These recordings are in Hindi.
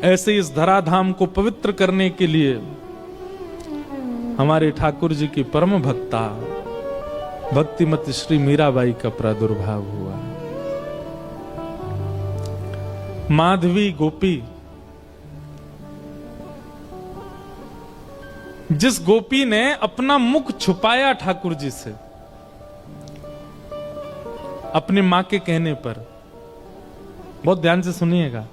ऐसे इस धराधाम को पवित्र करने के लिए हमारे ठाकुर जी की परम भक्ता भक्तिमती श्री मीराबाई का प्रादुर्भाव हुआ। माधवी गोपी, जिस गोपी ने अपना मुख छुपाया ठाकुर जी से अपनी मां के कहने पर, बहुत ध्यान से सुनिएगा,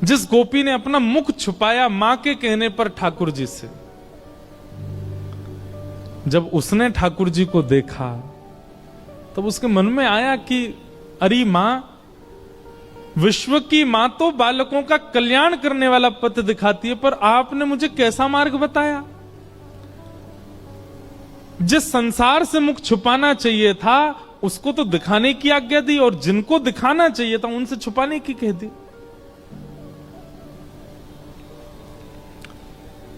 जिस गोपी ने अपना मुख छुपाया मां के कहने पर ठाकुर जी से, जब उसने ठाकुर जी को देखा तब उसके मन में आया कि अरे मां, विश्व की मां तो बालकों का कल्याण करने वाला पथ दिखाती है, पर आपने मुझे कैसा मार्ग बताया? जिस संसार से मुख छुपाना चाहिए था उसको तो दिखाने की आज्ञा दी, और जिनको दिखाना चाहिए था उनसे छुपाने की कह दी।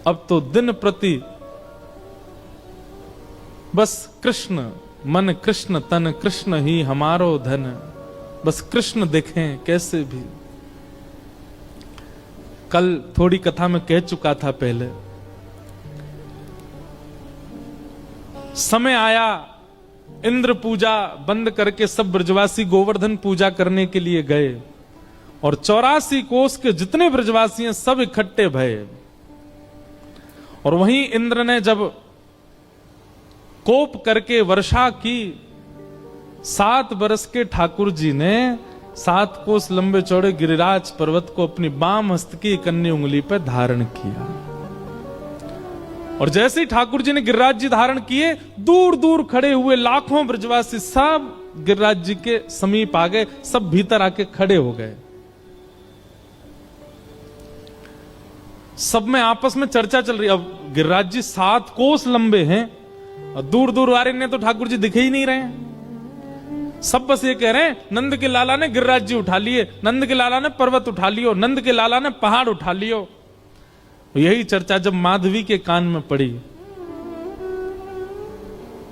अब तो दिन प्रति बस कृष्ण मन, कृष्ण तन, कृष्ण ही हमारो धन, बस कृष्ण देखें कैसे भी। कल थोड़ी कथा में कह चुका था पहले, समय आया इंद्र पूजा बंद करके सब ब्रजवासी गोवर्धन पूजा करने के लिए गए, और 84 कोस के जितने ब्रजवासी हैं सब इकट्ठे भये। और वहीं इंद्र ने जब कोप करके वर्षा की, 7 बरस के ठाकुर जी ने 7 कोस लंबे चौड़े गिरिराज पर्वत को अपनी बाम हस्त की कन्नी उंगली पर धारण किया। और जैसे ही ठाकुर जी ने गिरिराज जी धारण किए, दूर दूर खड़े हुए लाखों ब्रजवासी सब गिरिराज जी के समीप आ गए, सब भीतर आके खड़े हो गए। सब में आपस में चर्चा चल रही। अब गिरिराज जी 7 कोस लंबे हैं और दूर दूर आ रहे, तो ठाकुर जी दिखे ही नहीं रहे हैं। सब बस ये कह रहे हैं, नंद के लाला ने गिरिराज जी उठा लिए, नंद के लाला ने पर्वत उठा लियो, नंद के लाला ने पहाड़ उठा लियो। यही चर्चा जब माधवी के कान में पड़ी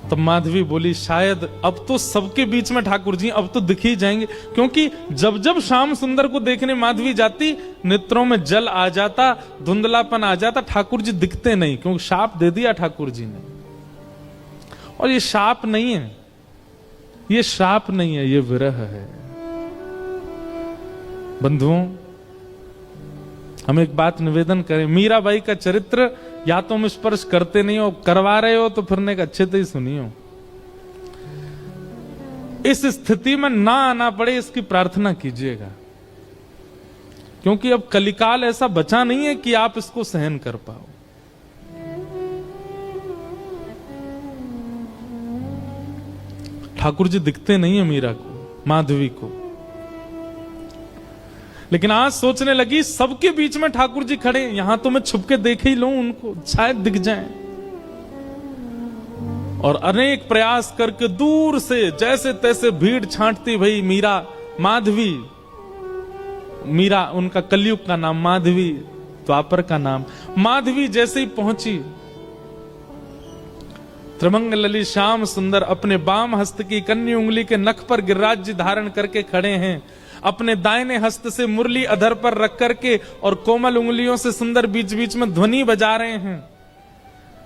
तब माधवी बोली, शायद अब तो सबके बीच में ठाकुर जी अब तो दिख ही जाएंगे, क्योंकि जब जब श्याम सुंदर को देखने माधवी जाती, नेत्रों में जल आ जाता, धुंधलापन आ जाता, ठाकुर जी दिखते नहीं, क्योंकि शाप दे दिया ठाकुर जी ने। और ये शाप नहीं है, ये श्राप नहीं है, ये विरह है। बंधुओं, हम एक बात निवेदन करें, मीराबाई का चरित्र या तो हम स्पर्श करते नहीं हो, करवा रहे हो तो फिर एक अच्छे से ही सुनियो। इस स्थिति में ना आना पड़े इसकी प्रार्थना कीजिएगा, क्योंकि अब कलिकाल ऐसा बचा नहीं है कि आप इसको सहन कर पाओ। ठाकुर जी दिखते नहीं है मीरा को, माधवी को, लेकिन आज सोचने लगी सबके बीच में ठाकुर जी खड़े, यहां तो मैं छुप के देख ही लूं उनको, शायद दिख जाएं। और अनेक प्रयास करके दूर से जैसे तैसे भीड़ छांटती भई मीरा, माधवी, मीरा उनका कलयुग का नाम, माधवी द्वापर का नाम। माधवी जैसे ही पहुंची, त्रिमंगलली श्याम सुंदर अपने बाम हस्त की कन्नी उंगली के नख पर गिरिराज जी धारण करके खड़े हैं, अपने दाहिने हस्त से मुरली अधर पर रख करके और कोमल उंगलियों से सुंदर बीच बीच में ध्वनि बजा रहे हैं।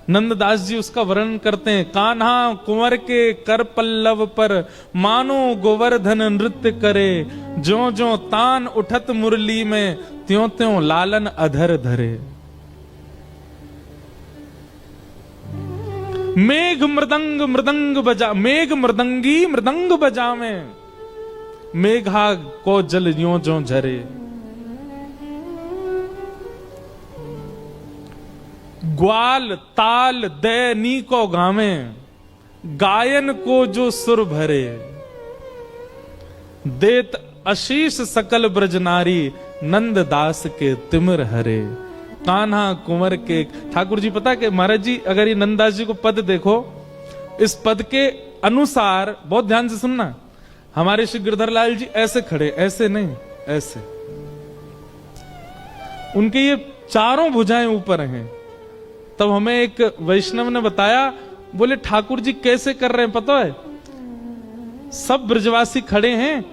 नंददास जी उसका वर्णन करते हैं, कान्हा कुंवर के कर पल्लव पर मानो गोवर्धन नृत्य करे, ज्यों ज्यों तान उठत मुरली में त्यों त्यों लालन अधर धरे। मेघ मृदंग मृदंग बजा, मेघ मृदंगी मृदंग बजा में, मेघा को जल यों जो झरे। ग्वाल ताल दैनी को गावे, गायन को जो सुर भरे। देत आशीष सकल ब्रज नारी, नंद दास के तिमिर हरे। कान्हा कुंवर के, ठाकुर जी पता कि महाराज जी, अगर ये नंददास जी को पद देखो, इस पद के अनुसार, बहुत ध्यान से सुनना, हमारे श्री गिरधर लाल जी ऐसे खड़े, ऐसे नहीं, ऐसे, उनके ये चारों भुजाएं ऊपर हैं। तब हमें एक वैष्णव ने बताया, बोले ठाकुर जी कैसे कर रहे हैं पता है, सब ब्रजवासी खड़े हैं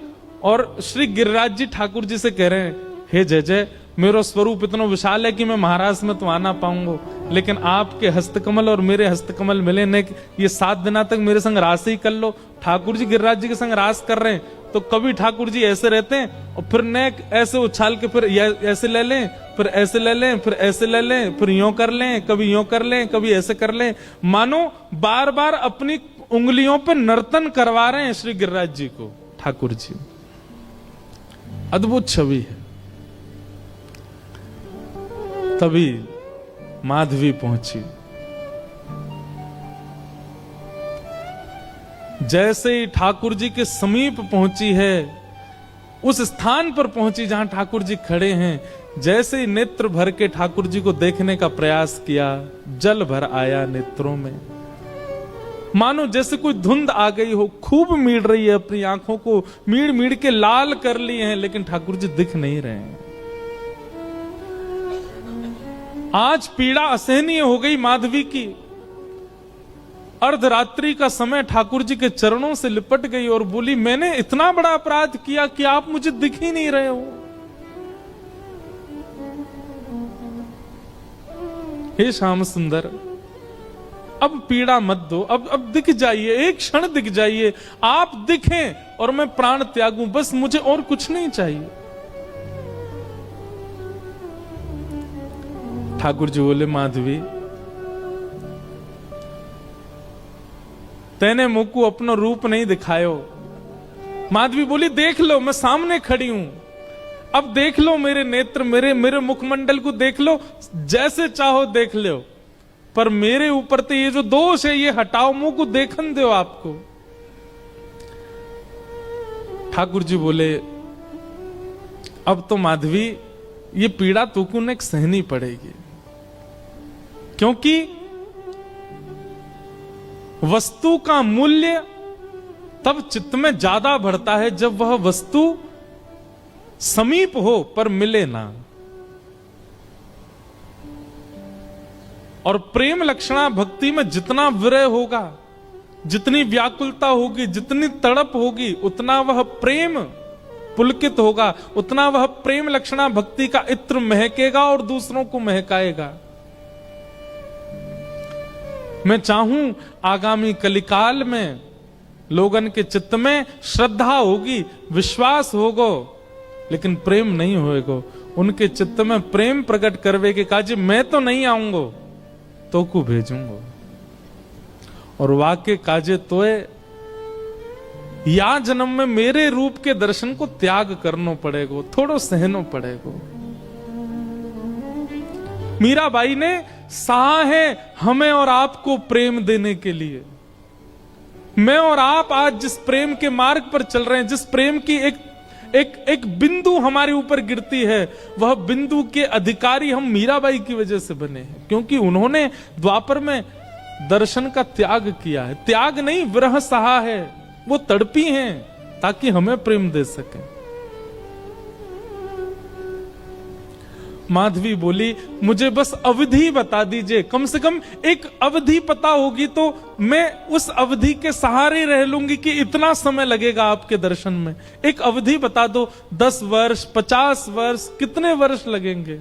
और श्री गिरिराज जी ठाकुर जी से कह रहे हैं, हे जय जय, मेरा स्वरूप इतना विशाल है कि मैं महाराज में तो आना पाऊंगा, लेकिन आपके हस्तकमल और मेरे हस्तकमल मिले न, ये 7 दिना तक मेरे संग रास ही कर लो। ठाकुर जी गिरिराज जी के संग रास कर रहे हैं तो कभी ठाकुर जी ऐसे रहते हैं और फिर नेक ऐसे उछाल के फिर ऐसे ले लें, फिर ऐसे ले लें, फिर ऐसे ले लें, फिर यूं कर लें, कभी यूं कर लें, कभी ऐसे कर लें, मानो बार बार अपनी उंगलियों पे नर्तन करवा रहे हैं श्री गिरिराज जी को ठाकुर जी। अद्भुत छवि है। तभी माधवी पहुंची। जैसे ही ठाकुर जी के समीप पहुंची है, उस स्थान पर पहुंची जहां ठाकुर जी खड़े हैं, जैसे ही नेत्र भर के ठाकुर जी को देखने का प्रयास किया, जल भर आया नेत्रों में। मानो जैसे कोई धुंध आ गई हो, खूब मीड़ रही है अपनी आंखों को, मीड़ मीड़ के लाल कर लिए हैं, लेकिन ठाकुर जी दिख नहीं रहे हैं। आज पीड़ा असहनीय हो गई माधवी की। अर्धरात्रि का समय ठाकुर जी के चरणों से लिपट गई और बोली, मैंने इतना बड़ा अपराध किया कि आप मुझे दिख ही नहीं रहे हो। हे श्याम सुंदर, अब पीड़ा मत दो, अब दिख जाइए, एक क्षण दिख जाइए, आप दिखें और मैं प्राण त्यागूं, बस मुझे और कुछ नहीं चाहिए। ठाकुर जी बोले, माधवी तेने मुझको अपना रूप नहीं दिखायो। माधवी बोली, देख लो, मैं सामने खड़ी हूं, अब देख लो मेरे नेत्र, मेरे मुखमंडल को देख लो, जैसे चाहो देख लो, पर मेरे ऊपर तो ये जो दोष है ये हटाओ, मुंह को देखन दो आपको। ठाकुर जी बोले, अब तो माधवी ये पीड़ा तुमको ने सहनी पड़ेगी, क्योंकि वस्तु का मूल्य तब चित्त में ज्यादा बढ़ता है जब वह वस्तु समीप हो पर मिले ना। और प्रेम लक्षणा भक्ति में जितना विरह होगा, जितनी व्याकुलता होगी, जितनी तड़प होगी, उतना वह प्रेम पुलकित होगा, उतना वह प्रेम लक्षणा भक्ति का इत्र महकेगा और दूसरों को महकाएगा। मैं चाहूं आगामी कलिकाल में लोगन के चित्त में श्रद्धा होगी, विश्वास होगो, लेकिन प्रेम नहीं होएगो। उनके चित्त में प्रेम प्रकट करवे के काजी मैं तो नहीं आऊंगो, तो को भेजूंगो। और वाक्य काजे तोए या जन्म में मेरे रूप के दर्शन को त्याग करना पड़ेगो, थोड़ो सहनो पड़ेगो। मीराबाई ने सहा है हमें और आपको प्रेम देने के लिए। मैं और आप आज जिस प्रेम के मार्ग पर चल रहे हैं, जिस प्रेम की एक बिंदु हमारे ऊपर गिरती है, वह बिंदु के अधिकारी हम मीराबाई की वजह से बने हैं, क्योंकि उन्होंने द्वापर में दर्शन का त्याग किया है। त्याग नहीं, विरह सहा है, वो तड़पी हैं ताकि हमें प्रेम दे सके। माधवी बोली, मुझे बस अवधि बता दीजिए, कम से कम एक अवधि पता होगी तो मैं उस अवधि के सहारे रह लूंगी कि इतना समय लगेगा आपके दर्शन में। एक अवधि बता दो, 10 वर्ष, 50 वर्ष, कितने वर्ष लगेंगे।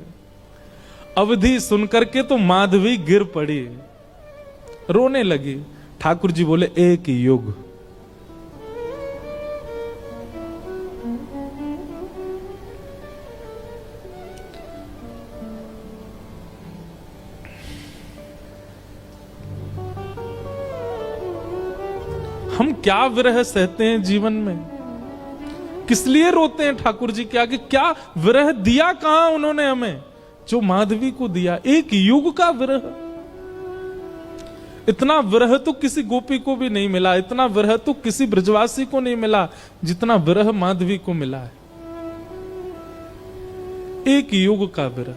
अवधि सुनकर के तो माधवी गिर पड़ी, रोने लगी। ठाकुर जी बोले, एक युग। हम क्या विरह सहते हैं जीवन में, किस लिए रोते हैं ठाकुर जी के आगे? क्या विरह दिया कहां उन्होंने हमें, जो माधवी को दिया? एक युग का विरह। इतना विरह तो किसी गोपी को भी नहीं मिला, इतना विरह तो किसी ब्रजवासी को नहीं मिला जितना विरह माधवी को मिला है। एक युग का विरह।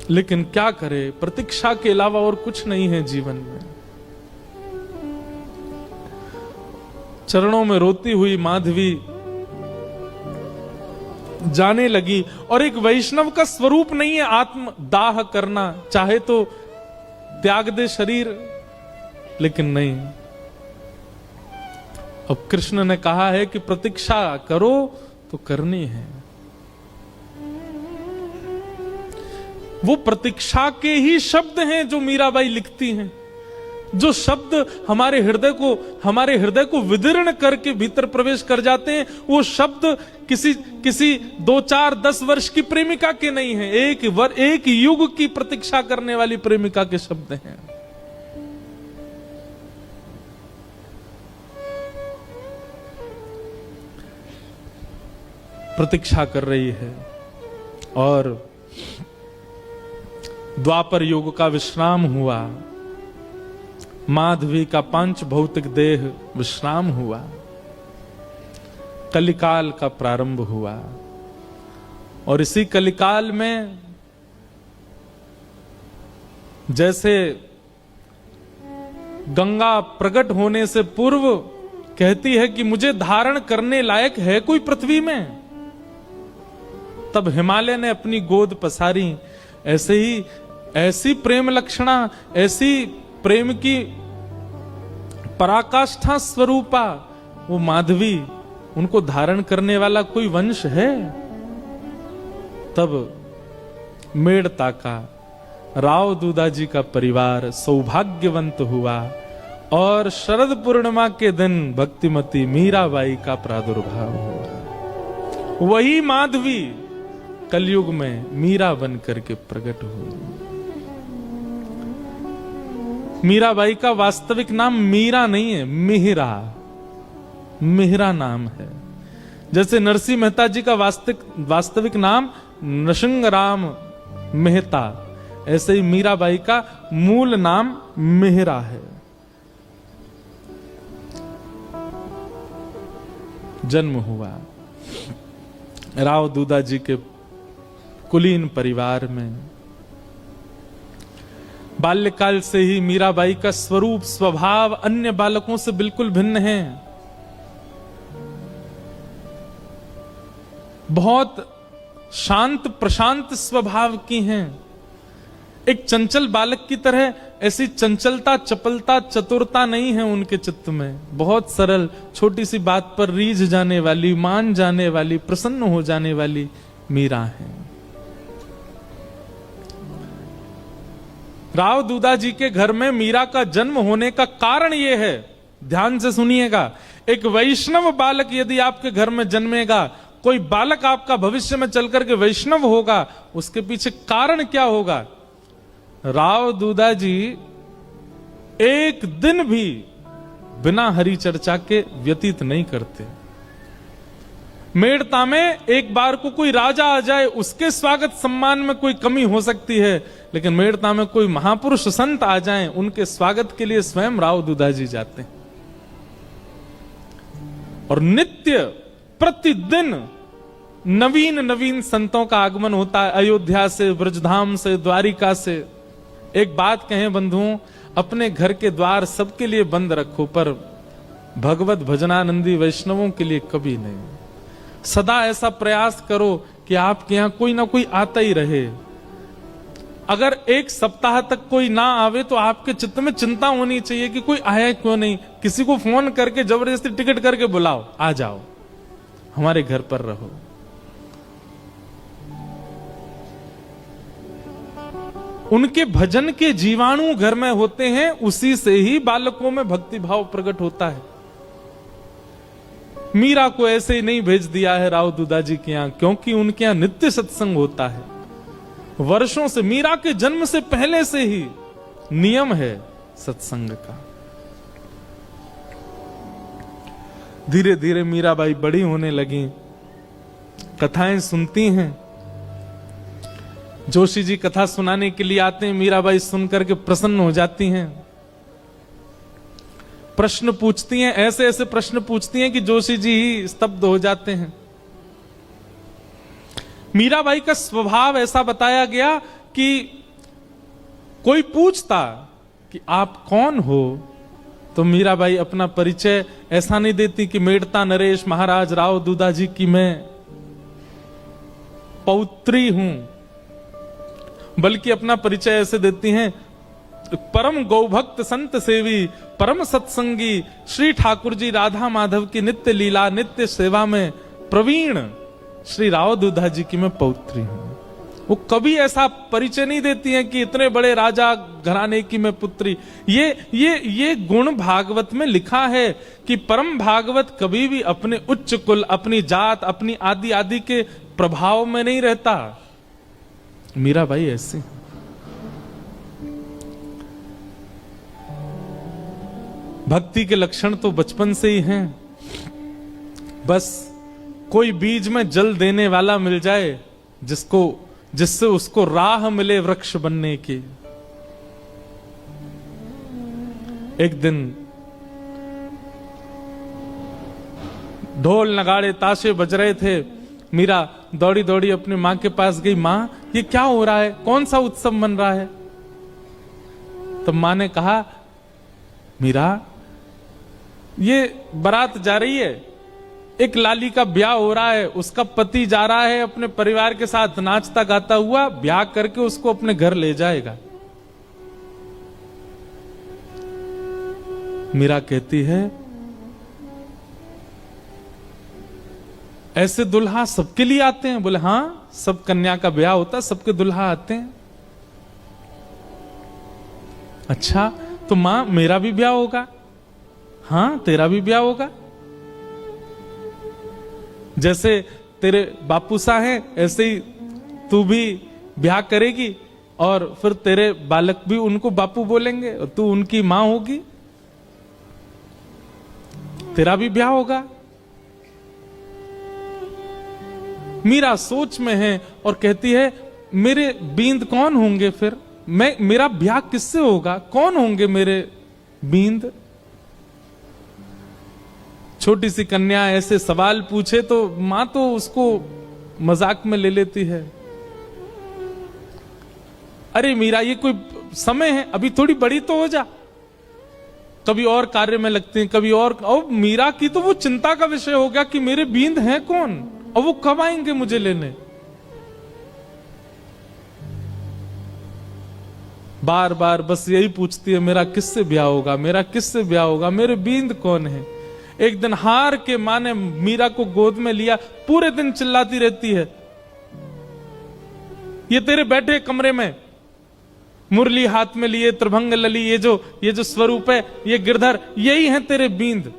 लेकिन क्या करे, प्रतीक्षा के अलावा और कुछ नहीं है जीवन में। चरणों में रोती हुई माधवी जाने लगी। और एक वैष्णव का स्वरूप नहीं है आत्म दाह करना, चाहे तो त्याग दे शरीर, लेकिन नहीं। अब कृष्ण ने कहा है कि प्रतीक्षा करो तो करनी है। वो प्रतीक्षा के ही शब्द हैं जो मीराबाई लिखती हैं, जो शब्द हमारे हृदय को विदीर्ण करके भीतर प्रवेश कर जाते हैं। वो शब्द किसी 2, 4, 10 वर्ष की प्रेमिका के नहीं है, एक युग की प्रतीक्षा करने वाली प्रेमिका के शब्द हैं। प्रतीक्षा कर रही है और द्वापर युग का विश्राम हुआ, माधवी का पांच भौतिक देह विश्राम हुआ, कलिकाल का प्रारंभ हुआ। और इसी कलिकाल में जैसे गंगा प्रकट होने से पूर्व कहती है कि मुझे धारण करने लायक है कोई पृथ्वी में, तब हिमालय ने अपनी गोद पसारी। ऐसे ही ऐसी प्रेम लक्षणा, ऐसी प्रेम की पराकाष्ठा स्वरूपा वो माधवी, उनको धारण करने वाला कोई वंश है। तब मेड़ता का राव दूदाजी का परिवार सौभाग्यवंत हुआ और शरद पूर्णिमा के दिन भक्तिमती मीराबाई का प्रादुर्भाव हुआ। वही माधवी कलयुग में मीरा बन करके प्रकट हुई। मीराबाई का वास्तविक नाम मीरा नहीं है, मिहिरा नाम है। जैसे नरसिंह मेहता जी का वास्तविक नाम नृसिंहराम मेहता, ऐसे ही मीराबाई का मूल नाम मिहिरा है। जन्म हुआ राव दूदाजी के कुलीन परिवार में। बाल्यकाल से ही मीराबाई का स्वरूप स्वभाव अन्य बालकों से बिल्कुल भिन्न है। बहुत शांत प्रशांत स्वभाव की हैं। एक चंचल बालक की तरह ऐसी चंचलता, चपलता, चतुरता नहीं है उनके चित्त में। बहुत सरल, छोटी सी बात पर रीझ जाने वाली, मान जाने वाली, प्रसन्न हो जाने वाली मीरा है। राव दूदाजी के घर में मीरा का जन्म होने का कारण यह है, ध्यान से सुनिएगा। एक वैष्णव बालक यदि आपके घर में जन्मेगा, कोई बालक आपका भविष्य में चलकर के वैष्णव होगा, उसके पीछे कारण क्या होगा? राव दूदाजी एक दिन भी बिना हरि चर्चा के व्यतीत नहीं करते। मेड़ता में एक बार को कोई राजा आ जाए, उसके स्वागत सम्मान में कोई कमी हो सकती है, लेकिन मेड़ता में कोई महापुरुष संत आ जाएं, उनके स्वागत के लिए स्वयं राव दूदाजी जाते हैं। और नित्य प्रतिदिन नवीन संतों का आगमन होता है, अयोध्या से, ब्रजधाम से, द्वारिका से। एक बात कहें बंधुओं, अपने घर के द्वार सबके लिए बंद रखो, पर भगवत भजनानंदी वैष्णवों के लिए कभी नहीं। सदा ऐसा प्रयास करो कि आपके यहां कोई ना कोई आता ही रहे। अगर एक सप्ताह तक कोई ना आवे तो आपके चित्त में चिंता होनी चाहिए कि कोई आया क्यों नहीं। किसी को फोन करके जबरदस्ती टिकट करके बुलाओ, आ जाओ, हमारे घर पर रहो। उनके भजन के जीवाणु घर में होते हैं, उसी से ही बालकों में भक्ति भाव प्रकट होता है। मीरा को ऐसे ही नहीं भेज दिया है राव दूदाजी के यहां, क्योंकि उनके यहां नित्य सत्संग होता है। वर्षों से, मीरा के जन्म से पहले से ही नियम है सत्संग का। धीरे धीरे मीराबाई बड़ी होने लगी, कथाएं सुनती हैं। जोशी जी कथा सुनाने के लिए आते हैं, मीराबाई सुनकर के प्रसन्न हो जाती हैं। प्रश्न पूछती हैं, ऐसे ऐसे प्रश्न पूछती हैं कि जोशी जी ही स्तब्ध हो जाते हैं। मीराबाई का स्वभाव ऐसा बताया गया कि कोई पूछता कि आप कौन हो, तो मीराबाई अपना परिचय ऐसा नहीं देती कि मेड़ता नरेश महाराज राव दूदाजी की मैं पौत्री हूं, बल्कि अपना परिचय ऐसे देती हैं, परम गौभक्त संत सेवी परम सत्संगी श्री ठाकुर जी राधा माधव की नित्य लीला नित्य सेवा में प्रवीण श्री राव दूधा जी की मैं पौत्री हूं। वो कभी ऐसा परिचय नहीं देती हैं कि इतने बड़े राजा घराने की मैं पुत्री। ये गुण भागवत में लिखा है कि परम भागवत कभी भी अपने उच्च कुल अपनी जात अपनी आदि आदि के प्रभाव में नहीं रहता। मीराबाई ऐसी भक्ति के लक्षण तो बचपन से ही हैं। बस कोई बीज में जल देने वाला मिल जाए जिससे उसको राह मिले वृक्ष बनने की। एक दिन ढोल नगाड़े ताशे बज रहे थे। मीरा दौड़ी दौड़ी अपनी मां के पास गई। मां, ये क्या हो रहा है? कौन सा उत्सव मन रहा है? तब मां ने कहा, मीरा, ये बारात जा रही है, एक लाली का ब्याह हो रहा है, उसका पति जा रहा है अपने परिवार के साथ नाचता गाता हुआ, ब्याह करके उसको अपने घर ले जाएगा। मीरा कहती है, ऐसे दुल्हा सबके लिए आते हैं? बोले हां, सब कन्या का ब्याह होता है, सबके दुल्हा आते हैं। अच्छा, तो मां मेरा भी ब्याह होगा? हां, तेरा भी ब्याह होगा। जैसे तेरे बापू सा हैं ऐसे ही तू भी ब्याह करेगी और फिर तेरे बालक भी उनको बापू बोलेंगे और तू उनकी मां होगी, तेरा भी ब्याह होगा। मीरा सोच में है और कहती है, मेरे बींद कौन होंगे फिर? मेरा ब्याह किससे होगा? कौन होंगे मेरे बींद? छोटी सी कन्या ऐसे सवाल पूछे तो मां तो उसको मजाक में ले लेती है। अरे मीरा, ये कोई समय है, अभी थोड़ी बड़ी तो हो जा। कभी और कार्य में लगते हैं, कभी और मीरा की तो वो चिंता का विषय हो गया कि मेरे बींद हैं कौन और वो कब आएंगे मुझे लेने। बार बार बस यही पूछती है, मेरा किससे ब्याह होगा, मेरा किससे ब्याह होगा, मेरे बींद कौन है। एक दिन हार के मां ने मीरा को गोद में लिया, पूरे दिन चिल्लाती रहती है, ये तेरे बैठे कमरे में मुरली हाथ में लिए त्रिभंग लली, ये जो स्वरूप है, ये गिरधर, यही है तेरे बींद।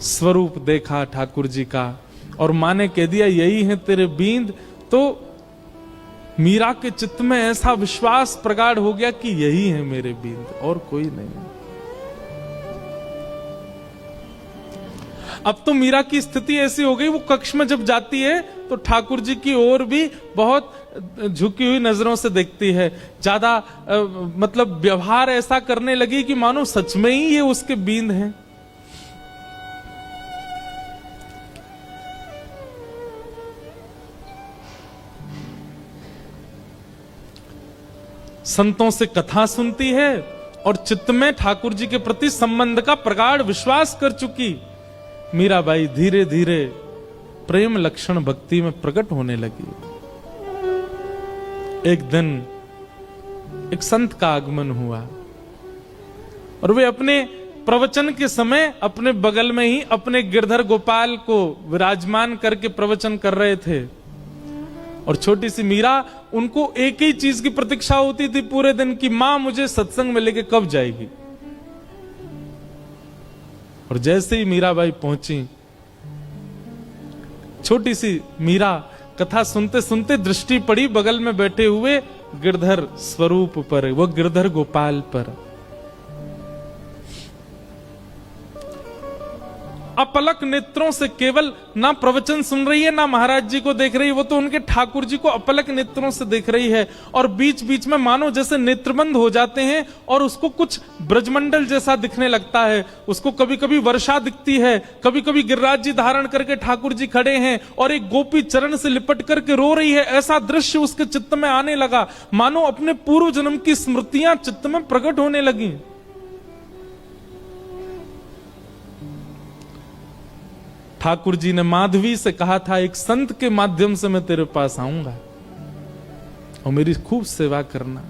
स्वरूप देखा ठाकुर जी का और मां ने कह दिया यही है तेरे बींद। तो मीरा के चित्त में ऐसा विश्वास प्रगाढ़ हो गया कि यही है मेरे बींद और कोई नहीं। अब तो मीरा की स्थिति ऐसी हो गई, वो कक्ष में जब जाती है तो ठाकुर जी की ओर भी बहुत झुकी हुई नजरों से देखती है। ज्यादा मतलब व्यवहार ऐसा करने लगी कि मानो सच में ही ये उसके बींद हैं। संतों से कथा सुनती है और चित्त में ठाकुर जी के प्रति संबंध का प्रगाढ़ विश्वास कर चुकी मीराबाई धीरे धीरे प्रेम लक्षण भक्ति में प्रकट होने लगी। एक दिन एक संत का आगमन हुआ और वे अपने प्रवचन के समय अपने बगल में ही अपने गिरधर गोपाल को विराजमान करके प्रवचन कर रहे थे। और छोटी सी मीरा, उनको एक ही चीज की प्रतीक्षा होती थी पूरे दिन की, मां मुझे सत्संग में लेके कब जाएगी। और जैसे ही मीराबाई पहुंची, छोटी सी मीरा कथा सुनते सुनते दृष्टि पड़ी बगल में बैठे हुए गिरधर स्वरूप पर, वो गिरधर गोपाल पर। अपलक नेत्रों से केवल ना प्रवचन सुन रही है ना महाराज जी को देख रही है, वो तो उनके ठाकुर जी को अपलक नेत्रों से देख रही है। और बीच बीच में मानो जैसे नेत्रबंद हो जाते हैं और उसको कुछ ब्रजमंडल जैसा दिखने लगता है। उसको कभी कभी वर्षा दिखती है, कभी कभी गिरिराज जी धारण करके ठाकुर जी खड़े हैं और एक गोपी चरण से लिपट करके रो रही है। ऐसा दृश्य उसके चित्त में आने लगा, मानो अपने पूर्व जन्म की स्मृतियां चित्त में प्रकट होने लगी। ठाकुर जी ने माधवी से कहा था, एक संत के माध्यम से मैं तेरे पास आऊंगा। और मेरी खूब सेवा करना।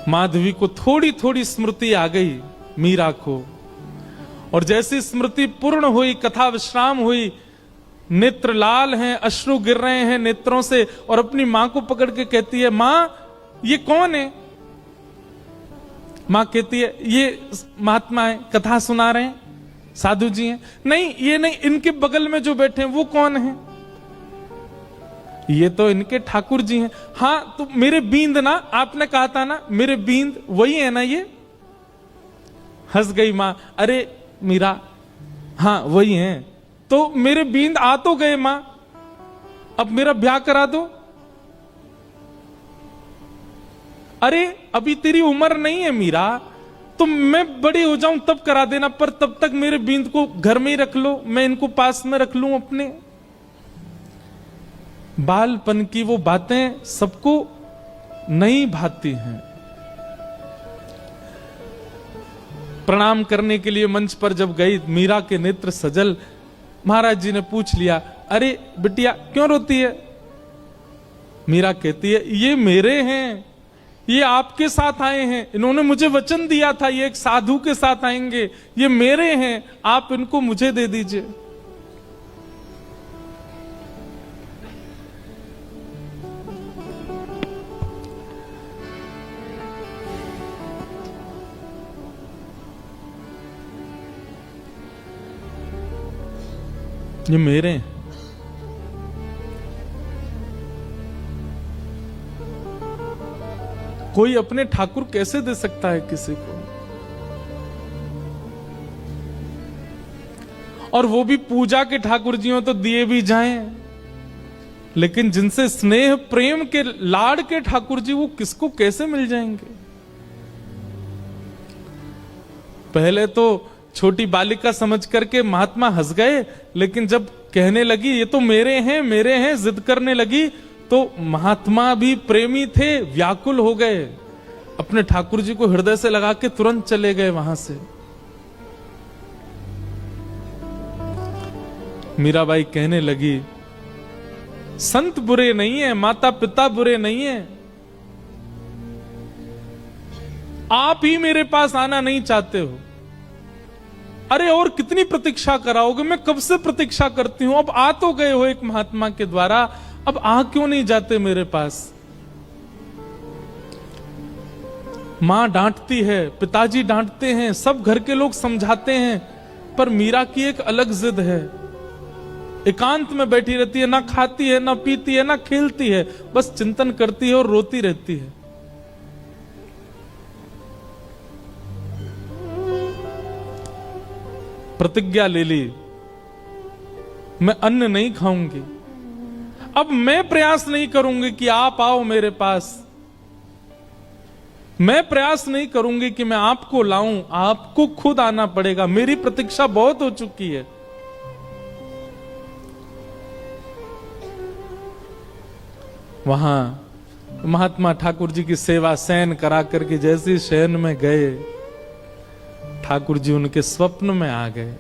माधवी को थोड़ी थोड़ी स्मृति आ गई, मीरा को, और जैसी स्मृति पूर्ण हुई, कथा विश्राम हुई, नेत्र लाल हैं, अश्रु गिर रहे हैं नेत्रों से, और अपनी मां को पकड़ के कहती है, मां ये कौन है? मां कहती है, ये महात्मा है, कथा सुना रहे हैं, साधु जी हैं। नहीं, ये नहीं, इनके बगल में जो बैठे हैं वो कौन है? ये तो इनके ठाकुर जी हैं। हाँ, तो मेरे बींद ना, आपने कहा था ना मेरे बींद, वही है ना ये? हंस गई मां, अरे मीरा, हाँ वही हैं। तो मेरे बींद आ तो गए मां, अब मेरा ब्याह करा दो। अरे अभी तेरी उम्र नहीं है मीरा, तो मैं बड़ी हो जाऊं तब करा देना, पर तब तक मेरे बींद को घर में ही रख लो, मैं इनको पास में रख लूं अपने। बालपन की वो बातें सबको नहीं भाती हैं। प्रणाम करने के लिए मंच पर जब गई, मीरा के नेत्र सजल। महाराज जी ने पूछ लिया, अरे बिटिया क्यों रोती है? मीरा कहती है, ये मेरे हैं, ये आपके साथ आए हैं, इन्होंने मुझे वचन दिया था ये एक साधु के साथ आएंगे, ये मेरे हैं, आप इनको मुझे दे दीजिए। ये मेरे हैं। कोई अपने ठाकुर कैसे दे सकता है किसी को? और वो भी पूजा के ठाकुर जी हो तो दिए भी जाएं, लेकिन जिनसे स्नेह प्रेम के लाड़ के ठाकुर जी, वो किसको कैसे मिल जाएंगे? पहले तो छोटी बालिका समझ करके महात्मा हंस गए, लेकिन जब कहने लगी ये तो मेरे हैं, जिद करने लगी, तो महात्मा भी प्रेमी थे, व्याकुल हो गए, अपने ठाकुर जी को हृदय से लगा के तुरंत चले गए वहां से। मीराबाई कहने लगी, संत बुरे नहीं है, माता पिता बुरे नहीं है, आप ही मेरे पास आना नहीं चाहते हो। अरे और कितनी प्रतीक्षा कराओगे? मैं कब से प्रतीक्षा करती हूं, अब आ तो गए हो एक महात्मा के द्वारा, अब आ क्यों नहीं जाते मेरे पास? मां डांटती है, पिताजी डांटते हैं, सब घर के लोग समझाते हैं, पर मीरा की एक अलग जिद है। एकांत में बैठी रहती है, ना खाती है, ना पीती है, ना खेलती है, बस चिंतन करती है और रोती रहती है। प्रतिज्ञा ले ली, मैं अन्न नहीं खाऊंगी, अब मैं प्रयास नहीं करूंगी कि आप आओ मेरे पास, मैं प्रयास नहीं करूंगी कि मैं आपको लाऊं, आपको खुद आना पड़ेगा, मेरी प्रतीक्षा बहुत हो चुकी है। वहां महात्मा ठाकुर जी की सेवा शयन करा करके जैसे शयन में गए, ठाकुर जी उनके स्वप्न में आ गए,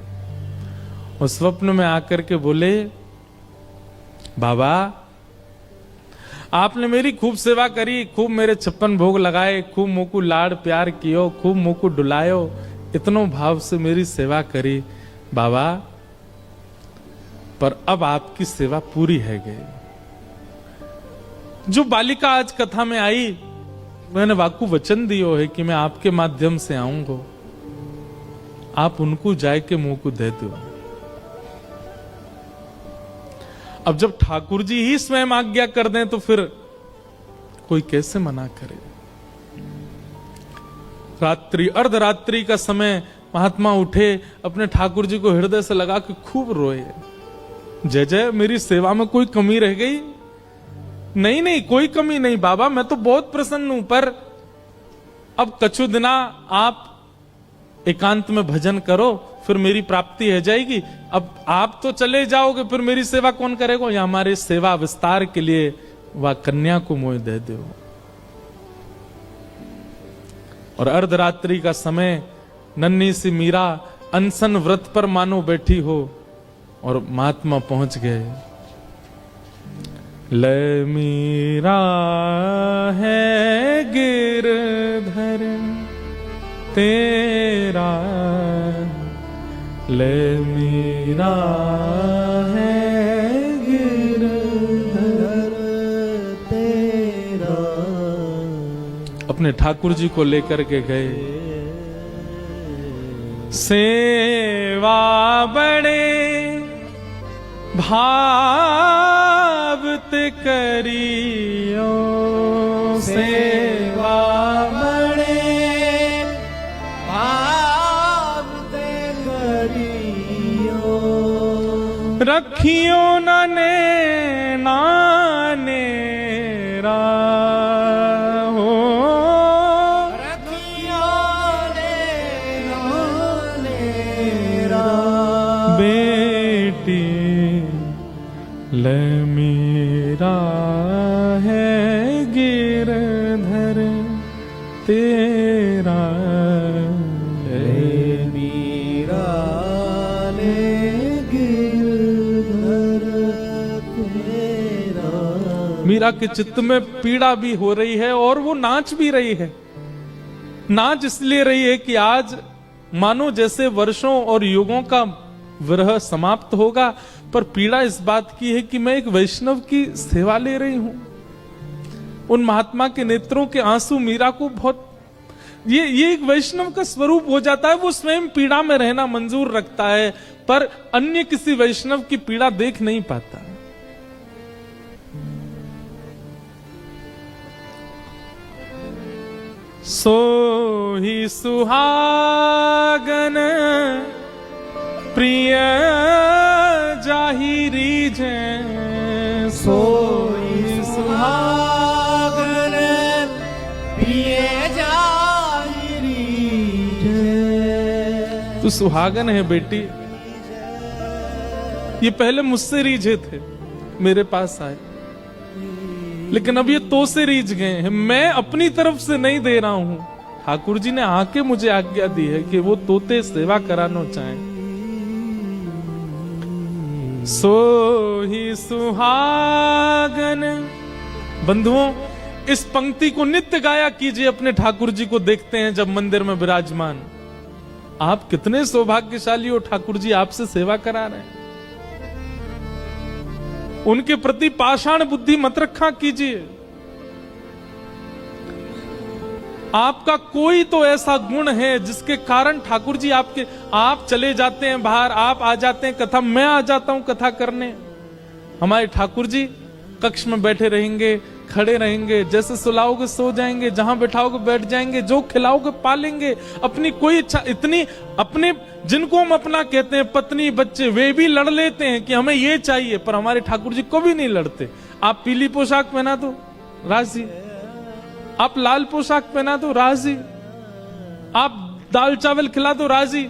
और स्वप्न में आकर के बोले, बाबा आपने मेरी खूब सेवा करी, खूब मेरे 56 भोग लगाए, खूब मोकू लाड़ प्यार कियो, खूब मोकू डुलायो, इतनो भाव से मेरी सेवा करी बाबा, पर अब आपकी सेवा पूरी है गई। जो बालिका आज कथा में आई, मैंने वाकू वचन दियो है कि मैं आपके माध्यम से आऊंगा, आप उनको जाए के मुंह को दे दो। अब जब ठाकुर जी ही स्वयं आज्ञा कर दें तो फिर कोई कैसे मना करे? रात्रि अर्धरात्रि का समय महात्मा उठे, अपने ठाकुर जी को हृदय से लगा के खूब रोए, जय जय मेरी सेवा में कोई कमी रह गई? नहीं नहीं, कोई कमी नहीं बाबा, मैं तो बहुत प्रसन्न हूं, पर अब कछु दिना आप एकांत में भजन करो, फिर मेरी प्राप्ति हो जाएगी। अब आप तो चले जाओगे, फिर मेरी सेवा कौन करेगा? या हमारे सेवा विस्तार के लिए वह कन्या को मोह दे दो। और अर्धरात्रि का समय, नन्ही सी मीरा अनशन व्रत पर मानो बैठी हो, और महात्मा पहुंच गए। ले मीरा है गिरधर तेरा, ले मीरा है गिरधर तेरा। अपने ठाकुर जी को लेकर के गए, सेवा बड़े भावत करियो, सेवा बड़े भावत करियो, रखियो न नेरा हो, रखियो नेरा बेटी, ले मीरा है गिरधर तेरा, ले मीरा ले गिरधर तेरा। मीरा के चित्त में पीड़ा भी हो रही है और वो नाच भी रही है। नाच इसलिए रही है कि आज मानो जैसे वर्षों और युगों का विरह समाप्त होगा, पर पीड़ा इस बात की है कि मैं एक वैष्णव की सेवा ले रही हूं। उन महात्मा के नेत्रों के आंसू मीरा को बहुत, ये एक वैष्णव का स्वरूप हो जाता है। वो स्वयं पीड़ा में रहना मंजूर रखता है, पर अन्य किसी वैष्णव की पीड़ा देख नहीं पाता। सो ही सुहागन प्रिय जाहिरी जै, सोई सुहागन प्रिय जाहिरी जै। तू सुहागन है बेटी, ये पहले मुझसे रीझे थे, मेरे पास आए, लेकिन अब ये तो से रीझ गए हैं। मैं अपनी तरफ से नहीं दे रहा हूं, ठाकुर जी ने आके मुझे आज्ञा दी है कि वो तोते सेवा कराना चाहें। सो ही सुहागन। बंधुओं, इस पंक्ति को नित्य गाया कीजिए। अपने ठाकुर जी को देखते हैं जब मंदिर में विराजमान, आप कितने सौभाग्यशाली हो, ठाकुर जी आपसे सेवा करा रहे हैं। उनके प्रति पाषाण बुद्धि मत रखा कीजिए। आपका कोई तो ऐसा गुण है जिसके कारण ठाकुर जी आप चले जाते हैं बाहर, आप आ जाते हैं कथा, मैं आ जाता हूं कथा करने। हमारे ठाकुर जी कक्ष में बैठे रहेंगे, खड़े रहेंगे, जैसे सुलाओगे सो जाएंगे, जहां बैठाओगे बैठ जाएंगे, जो खिलाओगे पालेंगे। अपनी कोई इच्छा इतनी, अपने जिनको हम अपना कहते हैं पत्नी बच्चे, वे भी लड़ लेते हैं कि हमें ये चाहिए, पर हमारे ठाकुर जी को भी नहीं लड़ते। आप पीली पोशाक पहना दो राजी, आप लाल पोशाक पहना दो राजी, आप दाल चावल खिला दो राजी,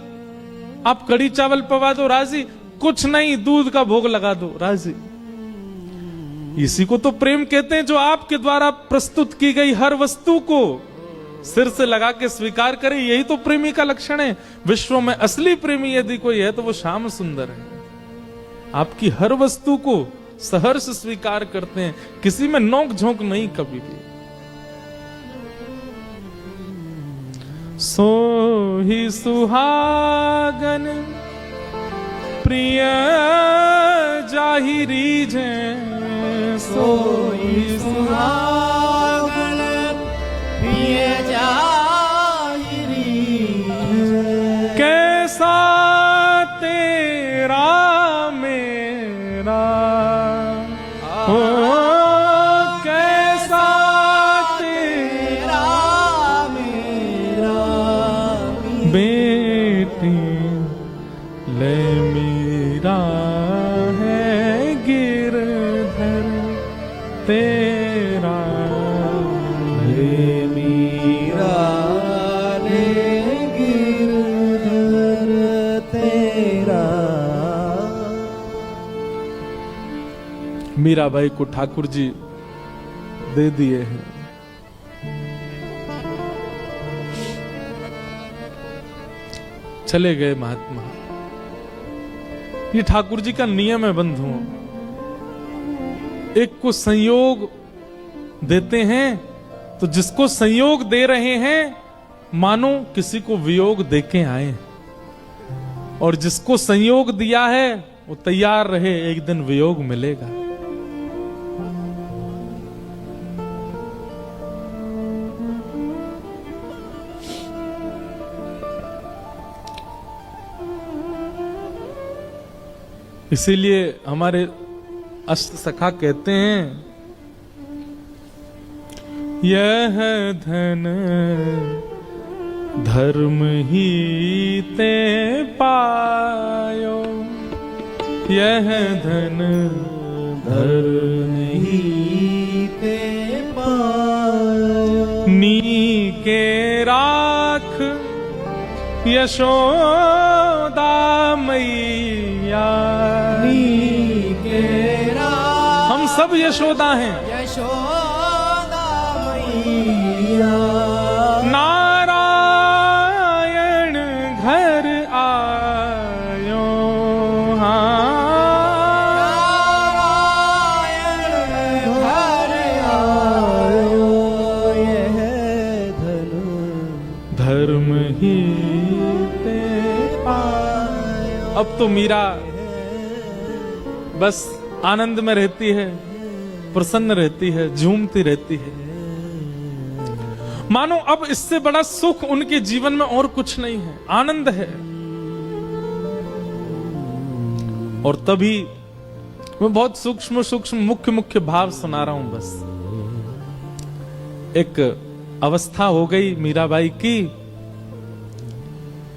आप कड़ी चावल पवा दो राजी, कुछ नहीं दूध का भोग लगा दो राजी। इसी को तो प्रेम कहते हैं, जो आपके द्वारा प्रस्तुत की गई हर वस्तु को सिर से लगा के स्वीकार करे। यही तो प्रेमी का लक्षण है। विश्व में असली प्रेमी यदि कोई है तो वो श्याम सुंदर है। आपकी हर वस्तु को सहर्ष स्वीकार करते हैं, किसी में नोक झोंक नहीं कभी भी। सो ही सुहागन प्रिय जाहिरी जै, सोई सुहागन प्रिय जाहिरी जै। कैसा तेरा मेरा हो, कैसा तेरा मेरा बेटी, ले मीरा है गिरधर तेरा, ले मीरा ले गिरधर तेरा। मीराबाई को ठाकुर जी दे दिए हैं। चले गए महात्मा। ये ठाकुर जी का नियम है बंधुओं। एक को संयोग देते हैं तो जिसको संयोग दे रहे हैं मानो किसी को वियोग देके आए, और जिसको संयोग दिया है वो तैयार रहे, एक दिन वियोग मिलेगा। इसीलिए हमारे अष्ट सखा कहते हैं, यह धन धर्म ही ते पायो, यह धन धर्म ही ते पायो, नी के राख यशोदा मैया, नी के राख हम सब यशोदा हैं, यशोदा मैया, नारायण घर आयो, नारायण घर आयो, यह धन धर्म ही ते पायो। अब तो मीरा बस आनंद में रहती है, प्रसन्न रहती है, झूमती रहती है, मानो अब इससे बड़ा सुख उनके जीवन में और कुछ नहीं है, आनंद है। और तभी मैं बहुत सूक्ष्म सूक्ष्म मुख्य मुख्य भाव सुना रहा हूं। बस एक अवस्था हो गई मीराबाई की,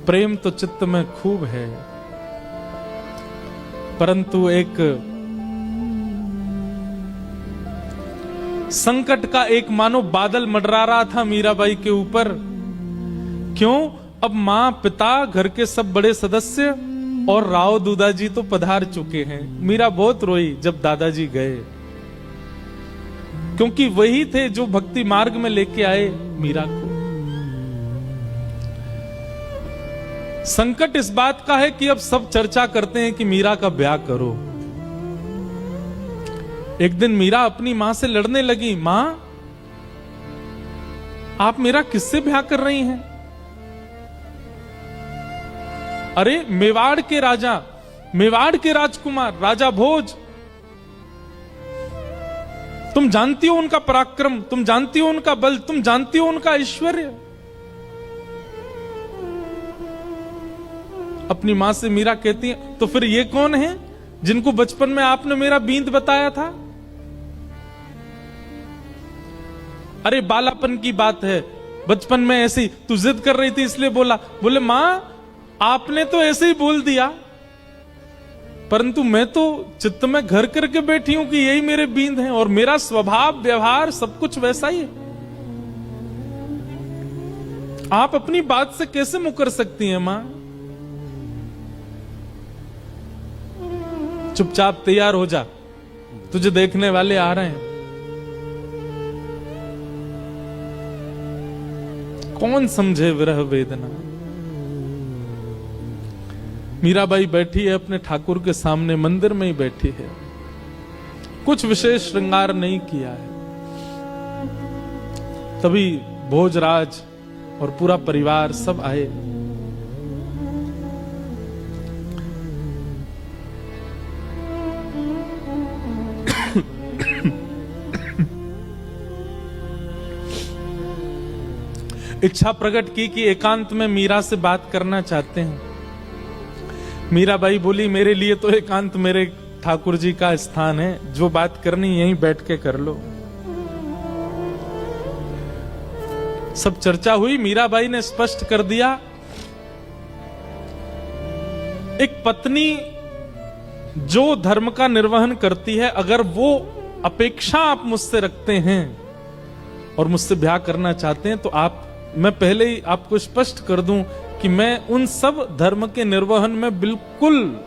प्रेम तो चित्त में खूब है, परंतु एक संकट का एक मानो बादल मंडरा रहा था मीराबाई के ऊपर। क्यों? अब मां, पिता, घर के सब बड़े सदस्य और राव दूदाजी तो पधार चुके हैं। मीरा बहुत रोई जब दादाजी गए, क्योंकि वही थे जो भक्ति मार्ग में लेके आए मीरा को। संकट इस बात का है कि अब सब चर्चा करते हैं कि मीरा का ब्याह करो। एक दिन मीरा अपनी मां से लड़ने लगी, मां आप मेरा किससे ब्याह कर रही हैं? अरे मेवाड़ के राजा, मेवाड़ के राजकुमार राजा भोज, तुम जानती हो उनका पराक्रम, तुम जानती हो उनका बल, तुम जानती हो उनका ऐश्वर्य। अपनी मां से मीरा कहती है, तो फिर ये कौन है जिनको बचपन में आपने मेरा बींद बताया था? अरे बालापन की बात है, बचपन में ऐसी तू जिद कर रही थी इसलिए बोला। बोले मां आपने तो ऐसे ही बोल दिया, परंतु मैं तो चित्त में घर करके बैठी हूं कि यही मेरे बींद हैं और मेरा स्वभाव व्यवहार सब कुछ वैसा ही है। आप अपनी बात से कैसे मुकर सकती हैं मां? चुपचाप तैयार हो जा, तुझे देखने वाले आ रहे हैं। कौन समझे विरह वेदना? मीराबाई बैठी है अपने ठाकुर के सामने, मंदिर में ही बैठी है, कुछ विशेष श्रृंगार नहीं किया है। तभी भोजराज और पूरा परिवार सब आए। इच्छा प्रकट की कि एकांत में मीरा से बात करना चाहते हैं। मीराबाई बोली, मेरे लिए तो एकांत मेरे ठाकुर जी का स्थान है, जो बात करनी यहीं बैठ के कर लो। सब चर्चा हुई, मीराबाई ने स्पष्ट कर दिया, एक पत्नी जो धर्म का निर्वहन करती है, अगर वो अपेक्षा आप मुझसे रखते हैं और मुझसे ब्याह करना चाहते हैं, तो मैं पहले ही आपको स्पष्ट कर दूं कि मैं उन सब धर्म के निर्वहन में बिल्कुल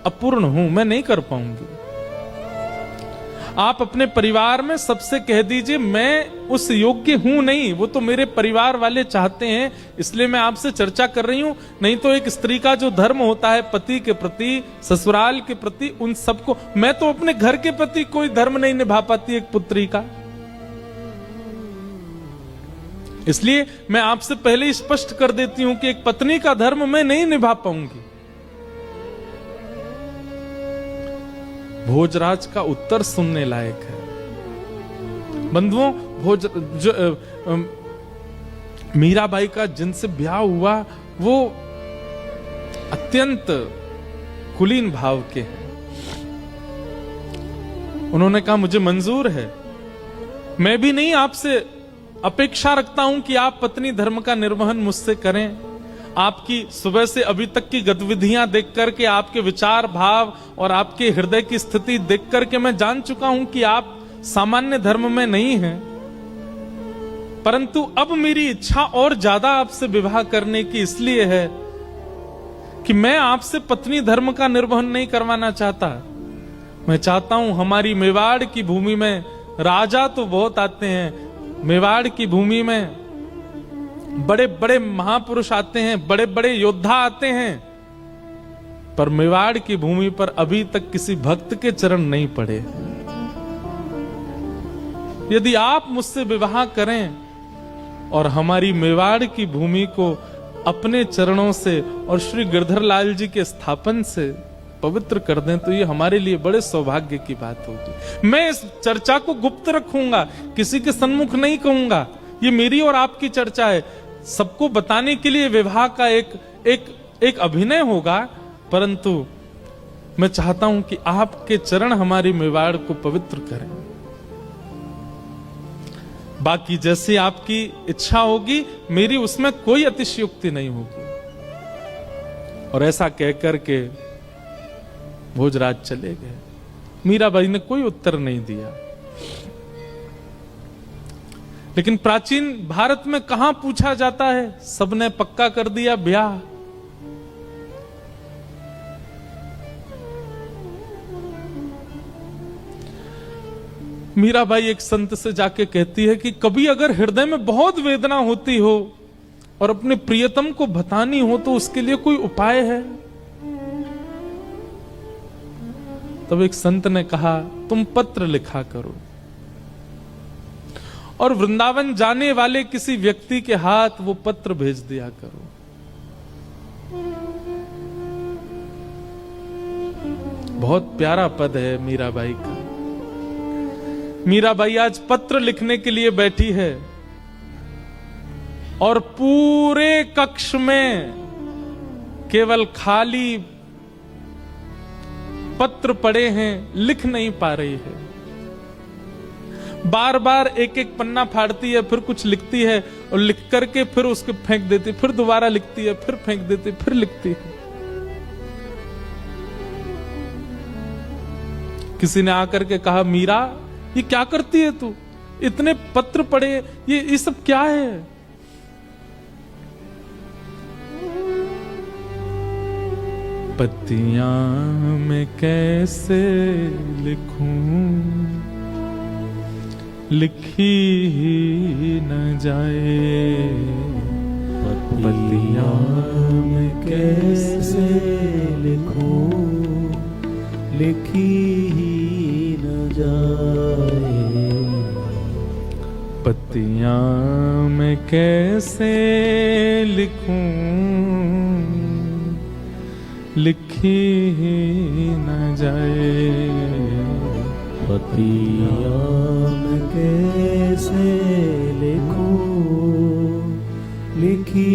अपूर्ण हूं, मैं नहीं कर पाऊंगी। आप अपने परिवार में सबसे कह दीजिए मैं उस योग्य हूं नहीं, वो तो मेरे परिवार वाले चाहते हैं इसलिए मैं आपसे चर्चा कर रही हूं। नहीं तो एक स्त्री का जो धर्म होता है पति के प्रति, ससुराल के प्रति, उन सबको, मैं तो अपने घर के प्रति कोई धर्म नहीं निभा पाती एक पुत्री का। इसलिए मैं आपसे पहले ही स्पष्ट कर देती हूं कि एक पत्नी का धर्म मैं नहीं निभा पाऊंगी। भोजराज का उत्तर सुनने लायक है। बंधुओं, मीराबाई का जिनसे ब्याह हुआ वो अत्यंत कुलीन भाव के हैं। उन्होंने कहा मुझे मंजूर है, मैं भी नहीं आपसे अपेक्षा रखता हूं कि आप पत्नी धर्म का निर्वहन मुझसे करें। आपकी सुबह से अभी तक की गतिविधियां देख करके, आपके विचार भाव और आपके हृदय की स्थिति देख करके मैं जान चुका हूं कि आप सामान्य धर्म में नहीं हैं। परंतु अब मेरी इच्छा और ज्यादा आपसे विवाह करने की इसलिए है कि मैं आपसे पत्नी धर्म का निर्वहन नहीं करवाना चाहता। मैं चाहता हूं हमारी मेवाड़ की भूमि में राजा तो बहुत आते हैं, मेवाड़ की भूमि में बड़े बड़े महापुरुष आते हैं, बड़े बड़े योद्धा आते हैं, पर मेवाड़ की भूमि पर अभी तक किसी भक्त के चरण नहीं पड़े। यदि आप मुझसे विवाह करें और हमारी मेवाड़ की भूमि को अपने चरणों से और श्री गिरधरलाल जी के स्थापन से पवित्र कर दें तो ये हमारे लिए बड़े सौभाग्य की बात होगी। मैं इस चर्चा को गुप्त रखूंगा, किसी के सन्मुख नहीं कहूंगा। ये मेरी और आपकी चर्चा है, सबको बताने के लिए विवाह का एक अभिनय होगा, परंतु मैं चाहता हूं कि आपके चरण हमारी मेवाड़ को पवित्र करें। बाकी जैसी आपकी इच्छा होगी, मेरी उसमें कोई अतिशयोक्ति नहीं होगी। और ऐसा कहकर के भोजराज चले गए। मीराबाई ने कोई उत्तर नहीं दिया। लेकिन प्राचीन भारत में कहां पूछा जाता है, सबने पक्का कर दिया ब्याह। मीराबाई एक संत से जाके कहती है कि कभी अगर हृदय में बहुत वेदना होती हो और अपने प्रियतम को बतानी हो तो उसके लिए कोई उपाय है? तब एक संत ने कहा तुम पत्र लिखा करो और वृंदावन जाने वाले किसी व्यक्ति के हाथ वो पत्र भेज दिया करो। बहुत प्यारा पद है मीराबाई का। मीराबाई आज पत्र लिखने के लिए बैठी है और पूरे कक्ष में केवल खाली पत्र पड़े हैं, लिख नहीं पा रही है। बार बार एक एक पन्ना फाड़ती है, फिर कुछ लिखती है और लिख करके फिर उसको फेंक देती, फिर दोबारा लिखती है, फिर फेंक देती, फिर लिखती है। किसी ने आकर के कहा मीरा ये क्या करती है तू, इतने पत्र पड़े, ये सब क्या है? पत्तियां मैं कैसे लिखूं, लिखी ही न जाए। पत्तियां मैं कैसे लिखूं, लिखी ही न जाए। पत्तियां मैं कैसे लिखूं, लिखी ही न जाए। पत्तियां मैं कैसे लिखूं, लिखी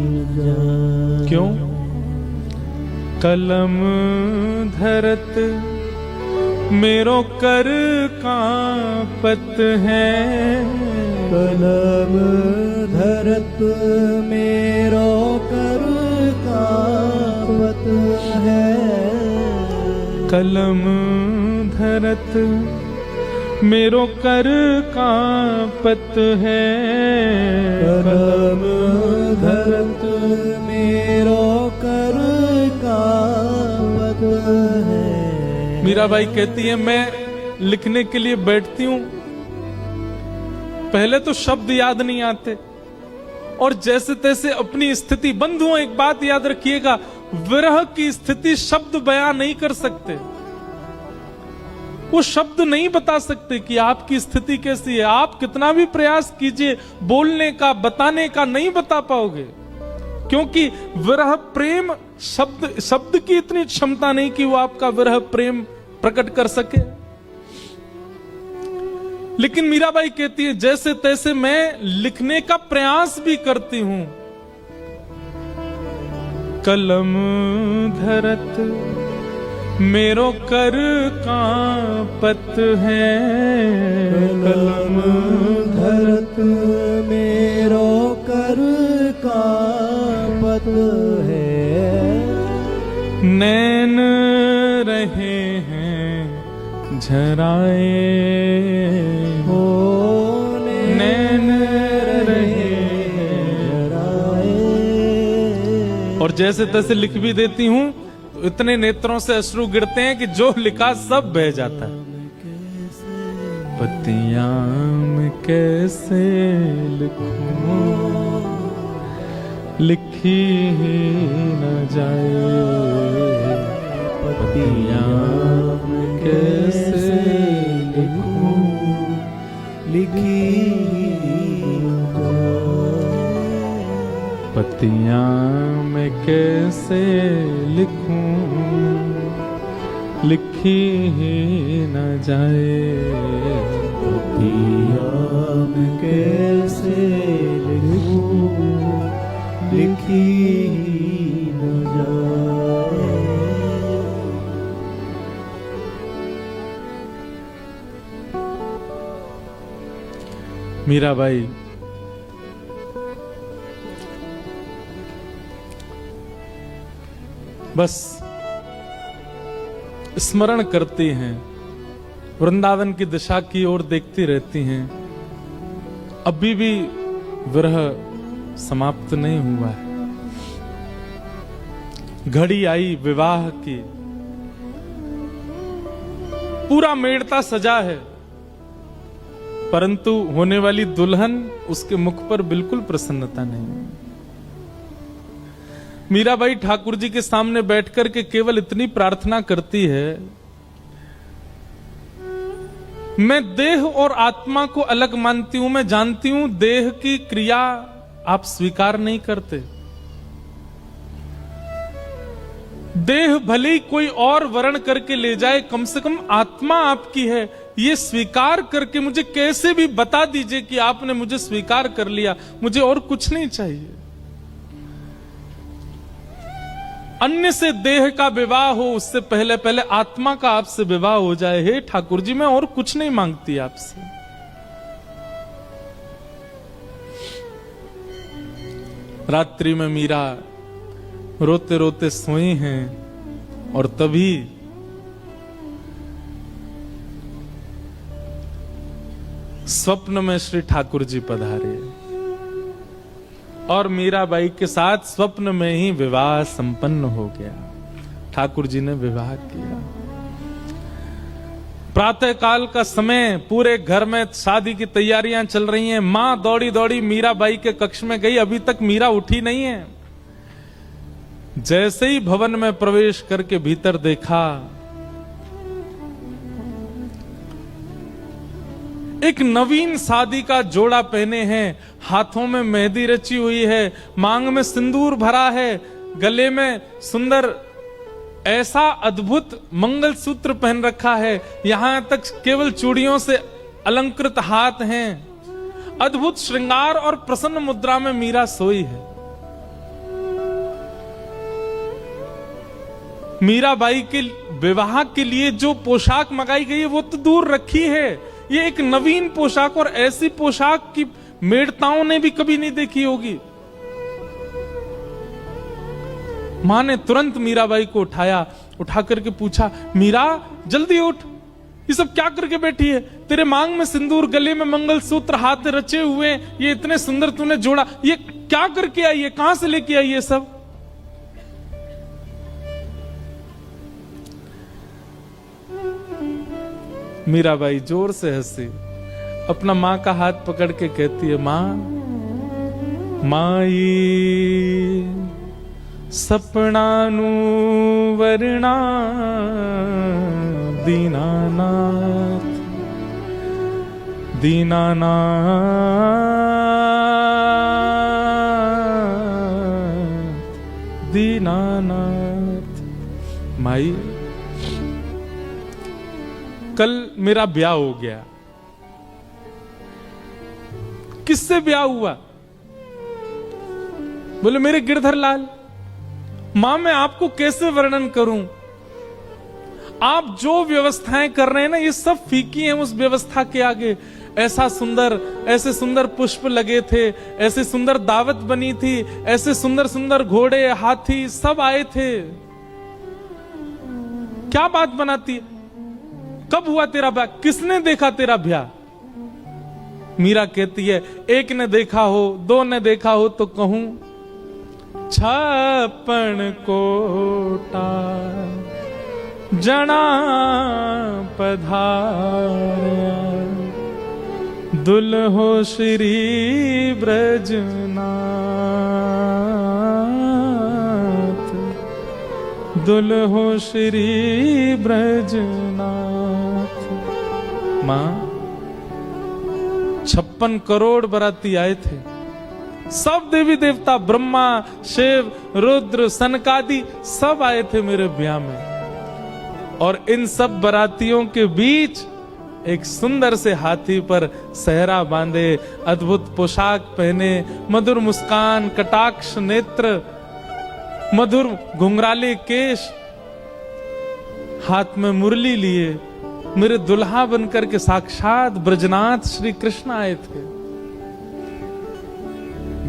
न जाए। क्यों? कलम धरत मेरो कर कांपत है। कलम धरत मेरो कर कांपत है। कलम धरत मेरो कर कांपत है। कलम धरत मेरो कर कांपत है। मीराबाई कहती है मैं लिखने के लिए बैठती हूं, पहले तो शब्द याद नहीं आते और जैसे तैसे अपनी स्थिति। बंधुओं, एक बात याद रखिएगा, विरह की स्थिति शब्द बयां नहीं कर सकते। वो शब्द नहीं बता सकते कि आपकी स्थिति कैसी है। आप कितना भी प्रयास कीजिए बोलने का, बताने का, नहीं बता पाओगे, क्योंकि विरह प्रेम शब्द की इतनी क्षमता नहीं कि वो आपका विरह प्रेम प्रकट कर सके। लेकिन मीराबाई कहती है जैसे तैसे मैं लिखने का प्रयास भी करती हूं। कलम धरत मेरो कर कांपत है, कलम धरत मेरो कर कांपत है। नैन रहे हैं झराए हो, नैन रहे झराए। और जैसे तैसे लिख भी देती हूं तो इतने नेत्रों से अश्रु गिरते हैं कि जो लिखा सब बह जाता है। पत्तियां मैं कैसे लिखूं, लिखी ही न जाए। पत्तियां मैं कैसे लिखूं, लिखी न जाए। पत्तियां मैं कैसे लिखूं, लिखी ही न जाए। पत्तियां मैं कैसे लिखूं, लिखी न जाए। मीराबाई बस स्मरण करती हैं, वृंदावन की दिशा की ओर देखती रहती हैं। अभी भी विरह समाप्त नहीं हुआ है। घड़ी आई विवाह की, पूरा मेड़ता सजा है, परंतु होने वाली दुल्हन, उसके मुख पर बिल्कुल प्रसन्नता नहीं। मीराबाई ठाकुर जी के सामने बैठकर के केवल इतनी प्रार्थना करती है, मैं देह और आत्मा को अलग मानती हूं। मैं जानती हूं देह की क्रिया आप स्वीकार नहीं करते। देह भले ही कोई और वर्ण करके ले जाए, कम से कम आत्मा आपकी है, ये स्वीकार करके मुझे कैसे भी बता दीजिए कि आपने मुझे स्वीकार कर लिया। मुझे और कुछ नहीं चाहिए। अन्य से देह का विवाह हो, उससे पहले पहले आत्मा का आपसे विवाह हो जाए। हे ठाकुर जी, मैं और कुछ नहीं मांगती आपसे। रात्रि में मीरा रोते रोते सोई हैं और तभी स्वप्न में श्री ठाकुर जी पधारे और मीराबाई के साथ स्वप्न में ही विवाह संपन्न हो गया। ठाकुर जी ने विवाह किया। प्रातः काल का समय, पूरे घर में शादी की तैयारियां चल रही हैं। मां दौड़ी दौड़ी मीराबाई के कक्ष में गई, अभी तक मीरा उठी नहीं है। जैसे ही भवन में प्रवेश करके भीतर देखा, एक नवीन शादी का जोड़ा पहने हैं, हाथों में मेहंदी रची हुई है, मांग में सिंदूर भरा है, गले में सुंदर ऐसा अद्भुत मंगलसूत्र पहन रखा है, यहां तक केवल चूड़ियों से अलंकृत हाथ हैं। अद्भुत श्रृंगार और प्रसन्न मुद्रा में मीरा सोई है। मीराबाई के विवाह के लिए जो पोशाक मंगाई गई है वो तो दूर रखी है, ये एक नवीन पोशाक, और ऐसी पोशाक की मेड़ताओं ने भी कभी नहीं देखी होगी। मां ने तुरंत मीराबाई को उठाया, उठा करके पूछा, मीरा जल्दी उठ, ये सब क्या करके बैठी है? तेरे मांग में सिंदूर, गले में मंगलसूत्र, हाथ रचे हुए, ये इतने सुंदर तूने जोड़ा, ये क्या करके आई है? कहां से लेके आई है सब? मीराबाई जोर से हंसी, अपना माँ का हाथ पकड़ के कहती है, माँ माई सपनानु वरना दीनानाथ दीनानाथ दीनानाथ। माई कल मेरा ब्याह हो गया। किससे ब्याह हुआ? बोले मेरे गिरधर लाल। मां मैं आपको कैसे वर्णन करूं? आप जो व्यवस्थाएं कर रहे हैं ना, ये सब फीकी हैं उस व्यवस्था के आगे। ऐसा सुंदर, ऐसे सुंदर पुष्प लगे थे, ऐसे सुंदर दावत बनी थी, ऐसे सुंदर सुंदर घोड़े हाथी सब आए थे। क्या बात बनाती है? कब हुआ तेरा ब्याह? किसने देखा तेरा ब्याह? मीरा कहती है, एक ने देखा हो, दो ने देखा हो तो कहूं 56 कोटा जना पधार्या, दुल्हो श्री ब्रजनाथ, दुल्हो श्री ब्रजनाथ। मां 56 करोड़ बराती आए थे। सब देवी देवता, ब्रह्मा, शिव, रुद्र, सनकादि सब आए थे मेरे ब्याह में। और इन सब बरातियों के बीच एक सुंदर से हाथी पर सहरा बांधे, अद्भुत पोशाक पहने, मधुर मुस्कान, कटाक्ष नेत्र, मधुर घुंघराले केश, हाथ में मुरली लिए मेरे दुल्हा बनकर के साक्षात ब्रजनाथ श्री कृष्ण आए थे।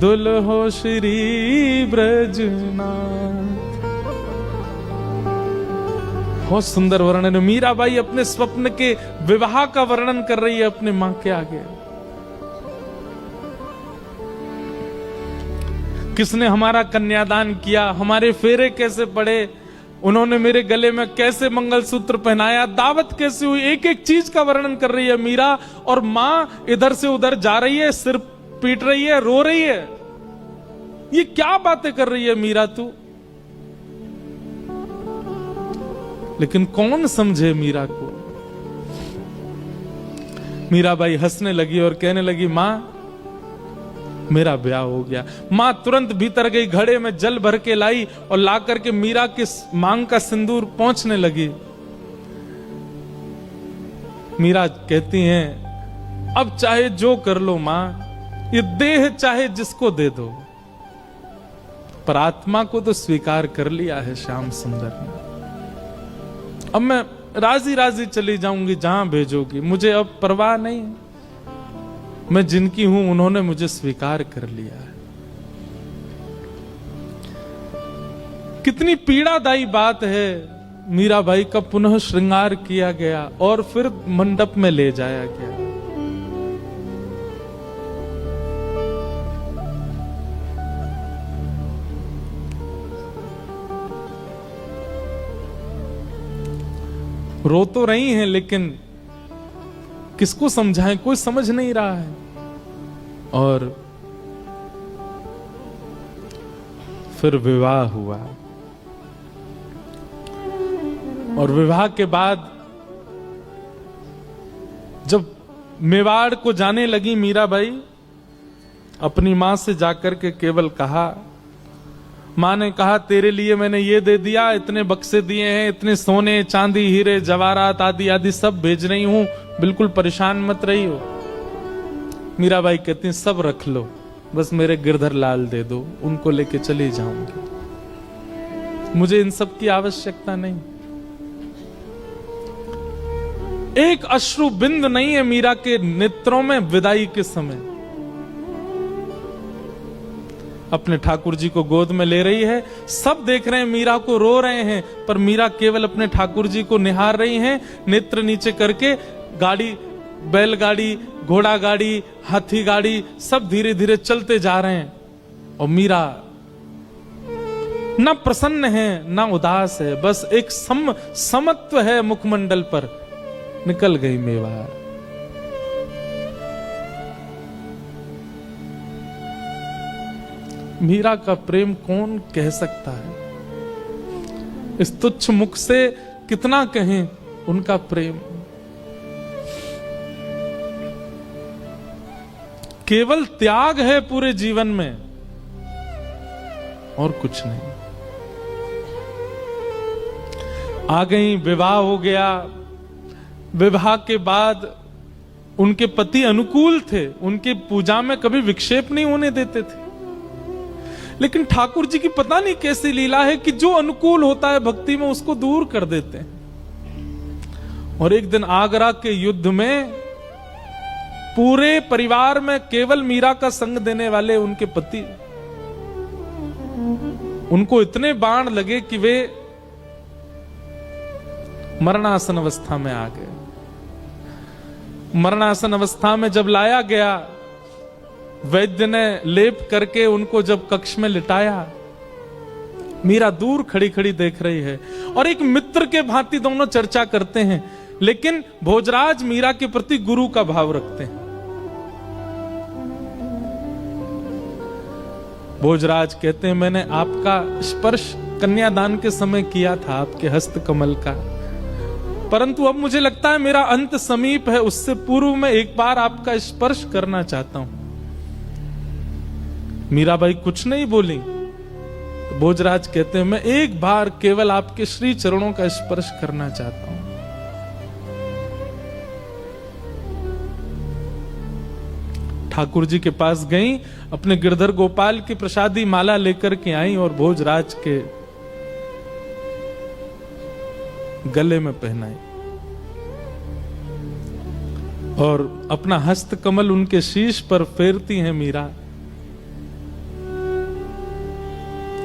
दुल्हो श्री ब्रजनाथ। बहुत सुंदर वर्णन है। मीराबाई अपने स्वप्न के विवाह का वर्णन कर रही है अपने मां के आगे। किसने हमारा कन्यादान किया, हमारे फेरे कैसे पड़े, उन्होंने मेरे गले में कैसे मंगलसूत्र पहनाया, दावत कैसे हुई, एक एक चीज का वर्णन कर रही है मीरा। और मां इधर से उधर जा रही है, सिर पीट रही है, रो रही है। ये क्या बातें कर रही है मीरा तू? लेकिन कौन समझे मीरा को? मीराबाई हंसने लगी और कहने लगी, मां मेरा ब्याह हो गया। मां तुरंत भीतर गई, घड़े में जल भर के लाई और ला करके मीरा के मांग का सिंदूर पोंछने लगी। मीरा कहती हैं, अब चाहे जो कर लो मां, ये देह चाहे जिसको दे दो, पर आत्मा को तो स्वीकार कर लिया है श्याम सुंदर ने। अब मैं राजी राजी चली जाऊंगी जहां भेजोगी, मुझे अब परवाह नहीं। मैं जिनकी हूं उन्होंने मुझे स्वीकार कर लिया है। कितनी पीड़ादायी बात है। मीराबाई का पुनः श्रृंगार किया गया और फिर मंडप में ले जाया गया। रो तो रही हैं, लेकिन किसको समझाएं, कोई समझ नहीं रहा है। और फिर विवाह हुआ। और विवाह के बाद जब मेवाड़ को जाने लगी मीराबाई, अपनी मां से जाकर के केवल कहा, मां ने कहा तेरे लिए मैंने ये दे दिया, इतने बक्से दिए हैं, इतने सोने चांदी हीरे जवाहरात आदि आदि सब भेज रही हूं, बिल्कुल परेशान मत रही हो। मीराबाई कहती हैं, सब रख लो, बस मेरे गिरधर लाल दे दो, उनको लेके चली जाऊंगी, मुझे इन सब की आवश्यकता नहीं। एक अश्रु बिंद नहीं है मीरा के नेत्रों में विदाई के समय। अपने ठाकुर जी को गोद में ले रही है, सब देख रहे हैं, मीरा को रो रहे हैं, पर मीरा केवल अपने ठाकुर जी को निहार रही हैं, नेत्र नीचे करके। गाड़ी, बैलगाड़ी, घोड़ा गाड़ी, हाथी गाड़ी सब धीरे धीरे चलते जा रहे हैं और मीरा ना प्रसन्न है ना उदास है, बस एक समत्व है मुखमंडल पर। निकल गई मेवाड़। मीरा का प्रेम कौन कह सकता है? इस तुच्छ मुख से कितना कहें उनका प्रेम। केवल त्याग है पूरे जीवन में और कुछ नहीं। आ गई, विवाह हो गया। विवाह के बाद उनके पति अनुकूल थे, उनकी पूजा में कभी विक्षेप नहीं होने देते थे। लेकिन ठाकुर जी की पता नहीं कैसी लीला है कि जो अनुकूल होता है भक्ति में उसको दूर कर देते हैं। और एक दिन आगरा के युद्ध में पूरे परिवार में केवल मीरा का संग देने वाले उनके पति, उनको इतने बाण लगे कि वे मरणासन अवस्था में आ गए। मरणासन अवस्था में जब लाया गया, वैद्य ने लेप करके उनको जब कक्ष में लिटाया, मीरा दूर खड़ी खड़ी देख रही है और एक मित्र के भांति दोनों चर्चा करते हैं। लेकिन भोजराज मीरा के प्रति गुरु का भाव रखते हैं। भोजराज कहते हैं, मैंने आपका स्पर्श कन्यादान के समय किया था, आपके हस्त कमल का, परंतु अब मुझे लगता है मेरा अंत समीप है, उससे पूर्व में एक बार आपका स्पर्श करना चाहता हूं। मीराबाई कुछ नहीं बोली। तो भोजराज कहते हैं, मैं एक बार केवल आपके श्री चरणों का स्पर्श करना चाहता हूं। ठाकुर जी के पास गई, अपने गिरधर गोपाल की प्रसादी माला लेकर के आई और भोजराज के गले में पहनाई और अपना हस्त कमल उनके शीश पर फेरती हैं मीरा।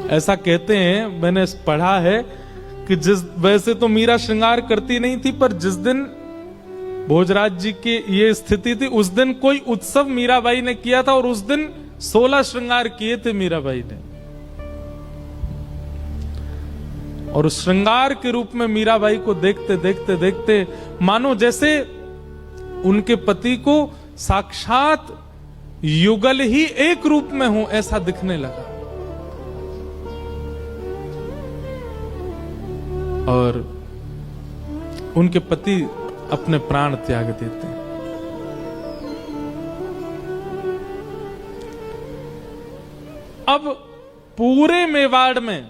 ऐसा कहते हैं, मैंने पढ़ा है कि वैसे तो मीरा श्रृंगार करती नहीं थी, पर जिस दिन भोजराज जी की ये स्थिति थी, उस दिन कोई उत्सव मीराबाई ने किया था और उस दिन 16 श्रृंगार किए थे मीराबाई ने। और उस श्रृंगार के रूप में मीराबाई को देखते देखते देखते मानो जैसे उनके पति को साक्षात युगल ही एक रूप में हो, ऐसा दिखने लगा। और उनके पति अपने प्राण त्याग देते हैं। अब पूरे मेवाड़ में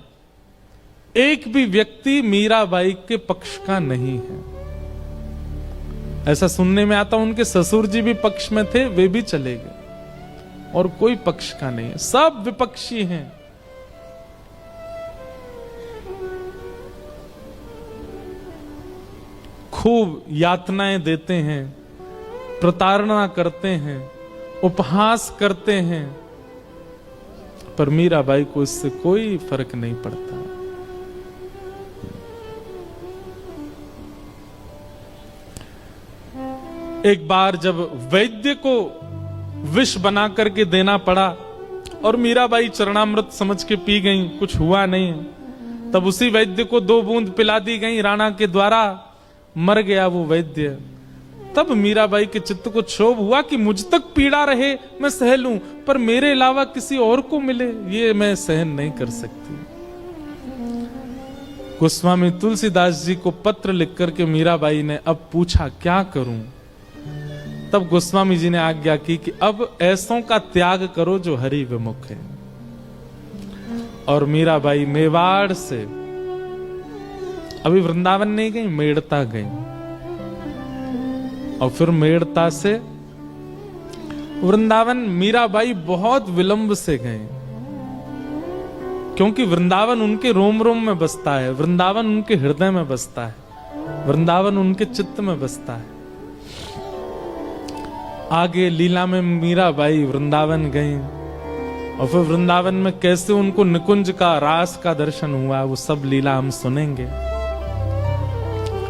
एक भी व्यक्ति मीराबाई के पक्ष का नहीं है। ऐसा सुनने में आता, उनके ससुर जी भी पक्ष में थे, वे भी चले गए और कोई पक्ष का नहीं है, सब विपक्षी हैं। खूब यातनाएं देते हैं, प्रताड़ना करते हैं, उपहास करते हैं, पर मीराबाई को इससे कोई फर्क नहीं पड़ता। एक बार जब वैद्य को विष बना करके देना पड़ा और मीराबाई चरणामृत समझ के पी गई, कुछ हुआ नहीं, तब उसी वैद्य को 2 बूंद पिला दी गई राणा के द्वारा, मर गया वो वैद्य। तब मीराबाई के चित्त को क्षोभ हुआ कि मुझ तक पीड़ा रहे मैं सह लूं, पर मेरे अलावा किसी और को मिले ये मैं सहन नहीं कर सकती। गोस्वामी तुलसीदास जी को पत्र लिख करके मीराबाई ने अब पूछा क्या करूं। तब गोस्वामी जी ने आज्ञा की कि अब ऐसों का त्याग करो जो हरि विमुख है। और मीराबाई मेवाड़ से अभी वृंदावन नहीं गई, मेड़ता गई, और फिर मेड़ता से वृंदावन मीराबाई बहुत विलंब से गए, क्योंकि वृंदावन उनके रोम रोम में बसता है, वृंदावन उनके हृदय में बसता है, वृंदावन उनके चित्त में बसता है। आगे लीला में मीराबाई वृंदावन गई और फिर वृंदावन में कैसे उनको निकुंज का, रास का दर्शन हुआ, वो सब लीला हम सुनेंगे।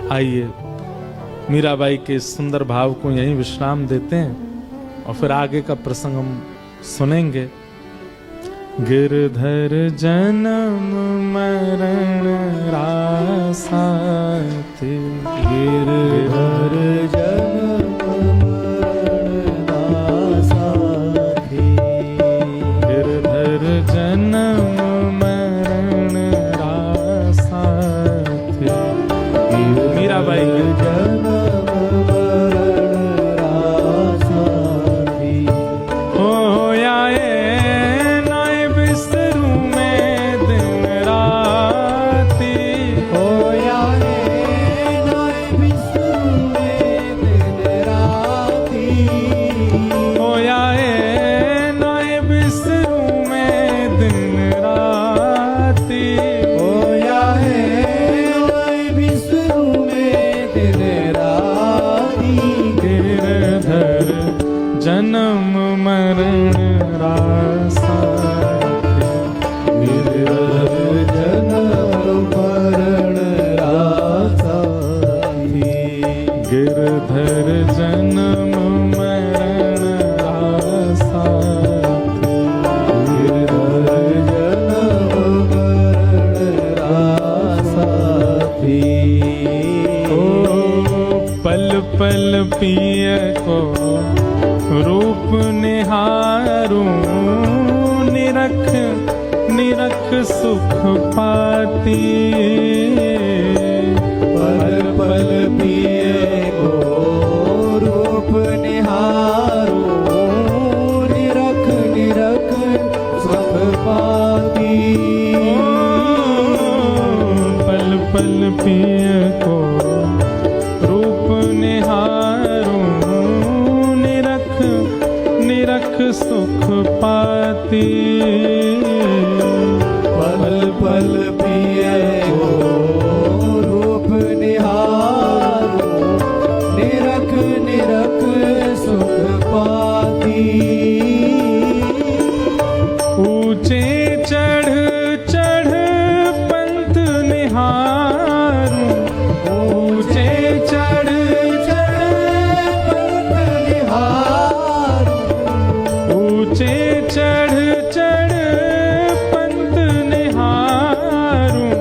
आइए मीराबाई के सुंदर भाव को यहीं विश्राम देते हैं और फिर आगे का प्रसंग हम सुनेंगे। गिरधर जन्म मरण रासात, गिरधर जन्म मरण रासात, गिरधर जन्म मरण रासात। मीराबाई जन्म मरण रासात, हो आए नाय बिस्तरू में दिन राती, होया है नाय बिस्तरू में दिन राती, हो आए नाय बिस्तरू में दिन राती, होया है नाय बिस्तरू में दिन राती, गिरधर जन्म मरण रासात, गिरधर जन्म मरण रासाती, गिरधर जन्म मरण रासात, गिरधर जन्म मरण रासाती, ओ पल पल पिय को रूप निहारूं, निरख निरख सुख पाती, पल पल पिए को रूप निहारो, निरख निरख सुख पाती, पल पल पिय को रूप निहारूं, निरख निरख सुख पाती, पल पल पिए को रूप निहारो, निरख निरख सुख पाती, ऊंचे चढ़ चढ़ पंथ निहारूं, ऊंचे चढ़ चढ़ पंथ निहारो, ऊंचे चढ़ चढ़ पंथ निहारूं,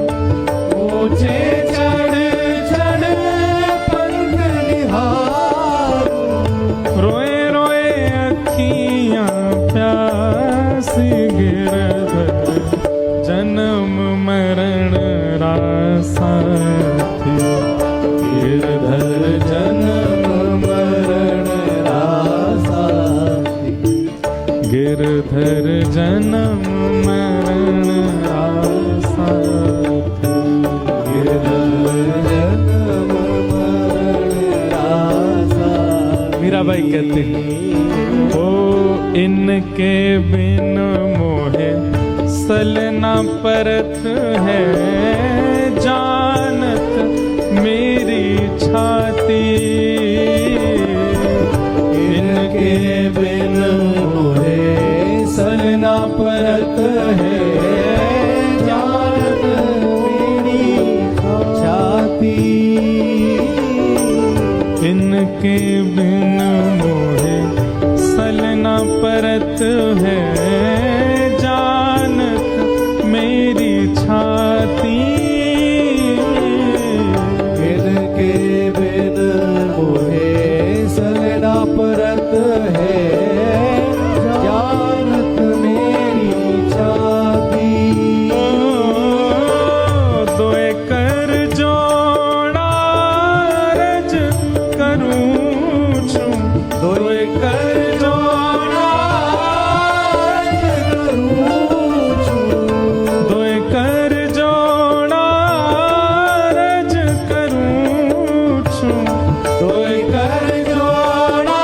ऊंचे चढ़ चढ़ पंथ निहारो, रोए रोए अखियां प्यासी, गिरधर जन्म मरण रासात, गिरधर जन्म मरण रासाती, गिरधर जन्म मरण रासात, गिरधर जन्म मरण रासाती। मीराबाई कहते हैं, ओ इनके बिन मोहे सलना परत है, जानत मेरी छाती, इनके बिन मोहे सलना परत है, जानत मेरी छाती, इनके बिन मोहे सलना परत है, जानत मेरी छाती, इनके बिन मोहे सलना परत है, जानत मेरी छाती, दोए कर जोड़ा रज करूं छूं, दोए कर जोड़ा दोए कर जोड़ा रज करूं छूं, दोए कर जोड़ा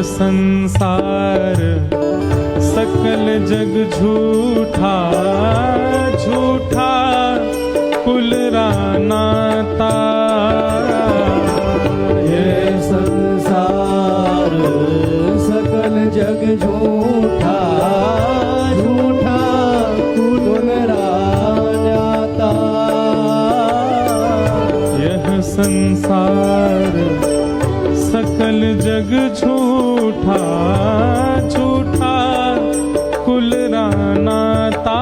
संसार सकल जग झूठा, झूठा कुल रानाता। ये संसार सकल जग झूठा, झूठा कुल रानाता। यह संसार सकल जग झूठा, झूठा कुल रानाता।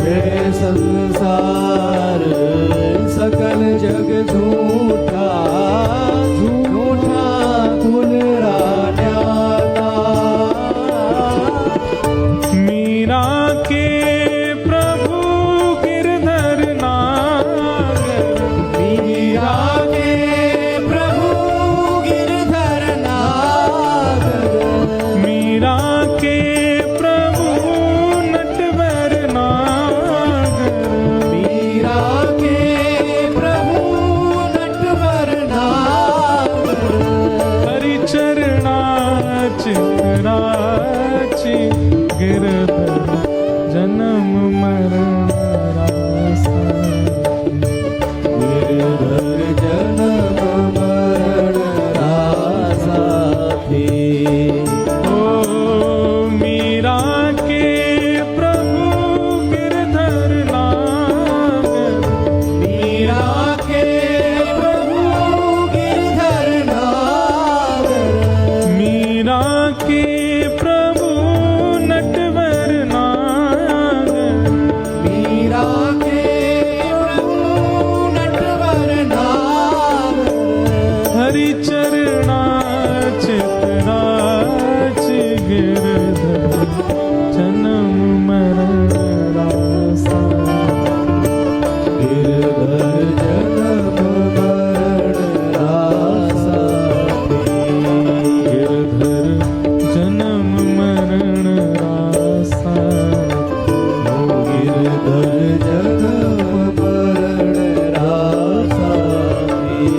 ये संसार सकल जग झूठा, झूठा कुल रानाता। मीरा के प्रभु गिरधर नागर, मीरा के प्रभु गिरधर नागर। मीरा के प्रभु नटवर नागर। मीरा के प्रभु नटवर नागर। हरिचरणा चितराची गिरधर जन्म मरण रासा। गिरधर जन्म मरण रासा थी। ओ मीरा के प्रभु गिरधर नागर। मीरा के प्रभु गिरधर नागर। मीरा के प्रभु नटवर नागर। मीरा के प्रभु नटवर नागर। हरिचरणा चितराची गिरधर जन्म मरण रासा। गिरधर जन्म मरण रासा थी। गिरधर जन्म मरण रासा। गिरधर जन्म मरण रासा थी।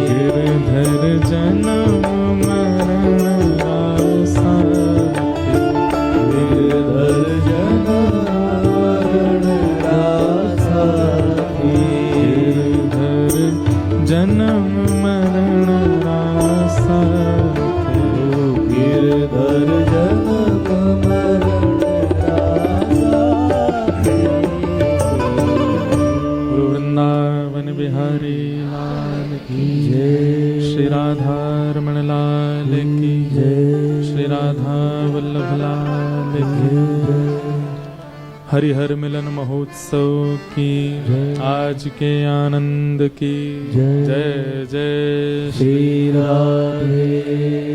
गिरधर जन्म मरण रासा। गिरधर जन्म मरण रासा थी। गिरधर जन्म मरण रासा। गिरधर जन्म मरण रासा थी। गुरु वृंदावन बिहारी लाल की जय। श्री राधा रमण लाल की जय। श्री राधा वल्लभ लाल की जय। हरिहर मिलन महोत्सव की आज के आनंद की जय जय। श्री राधे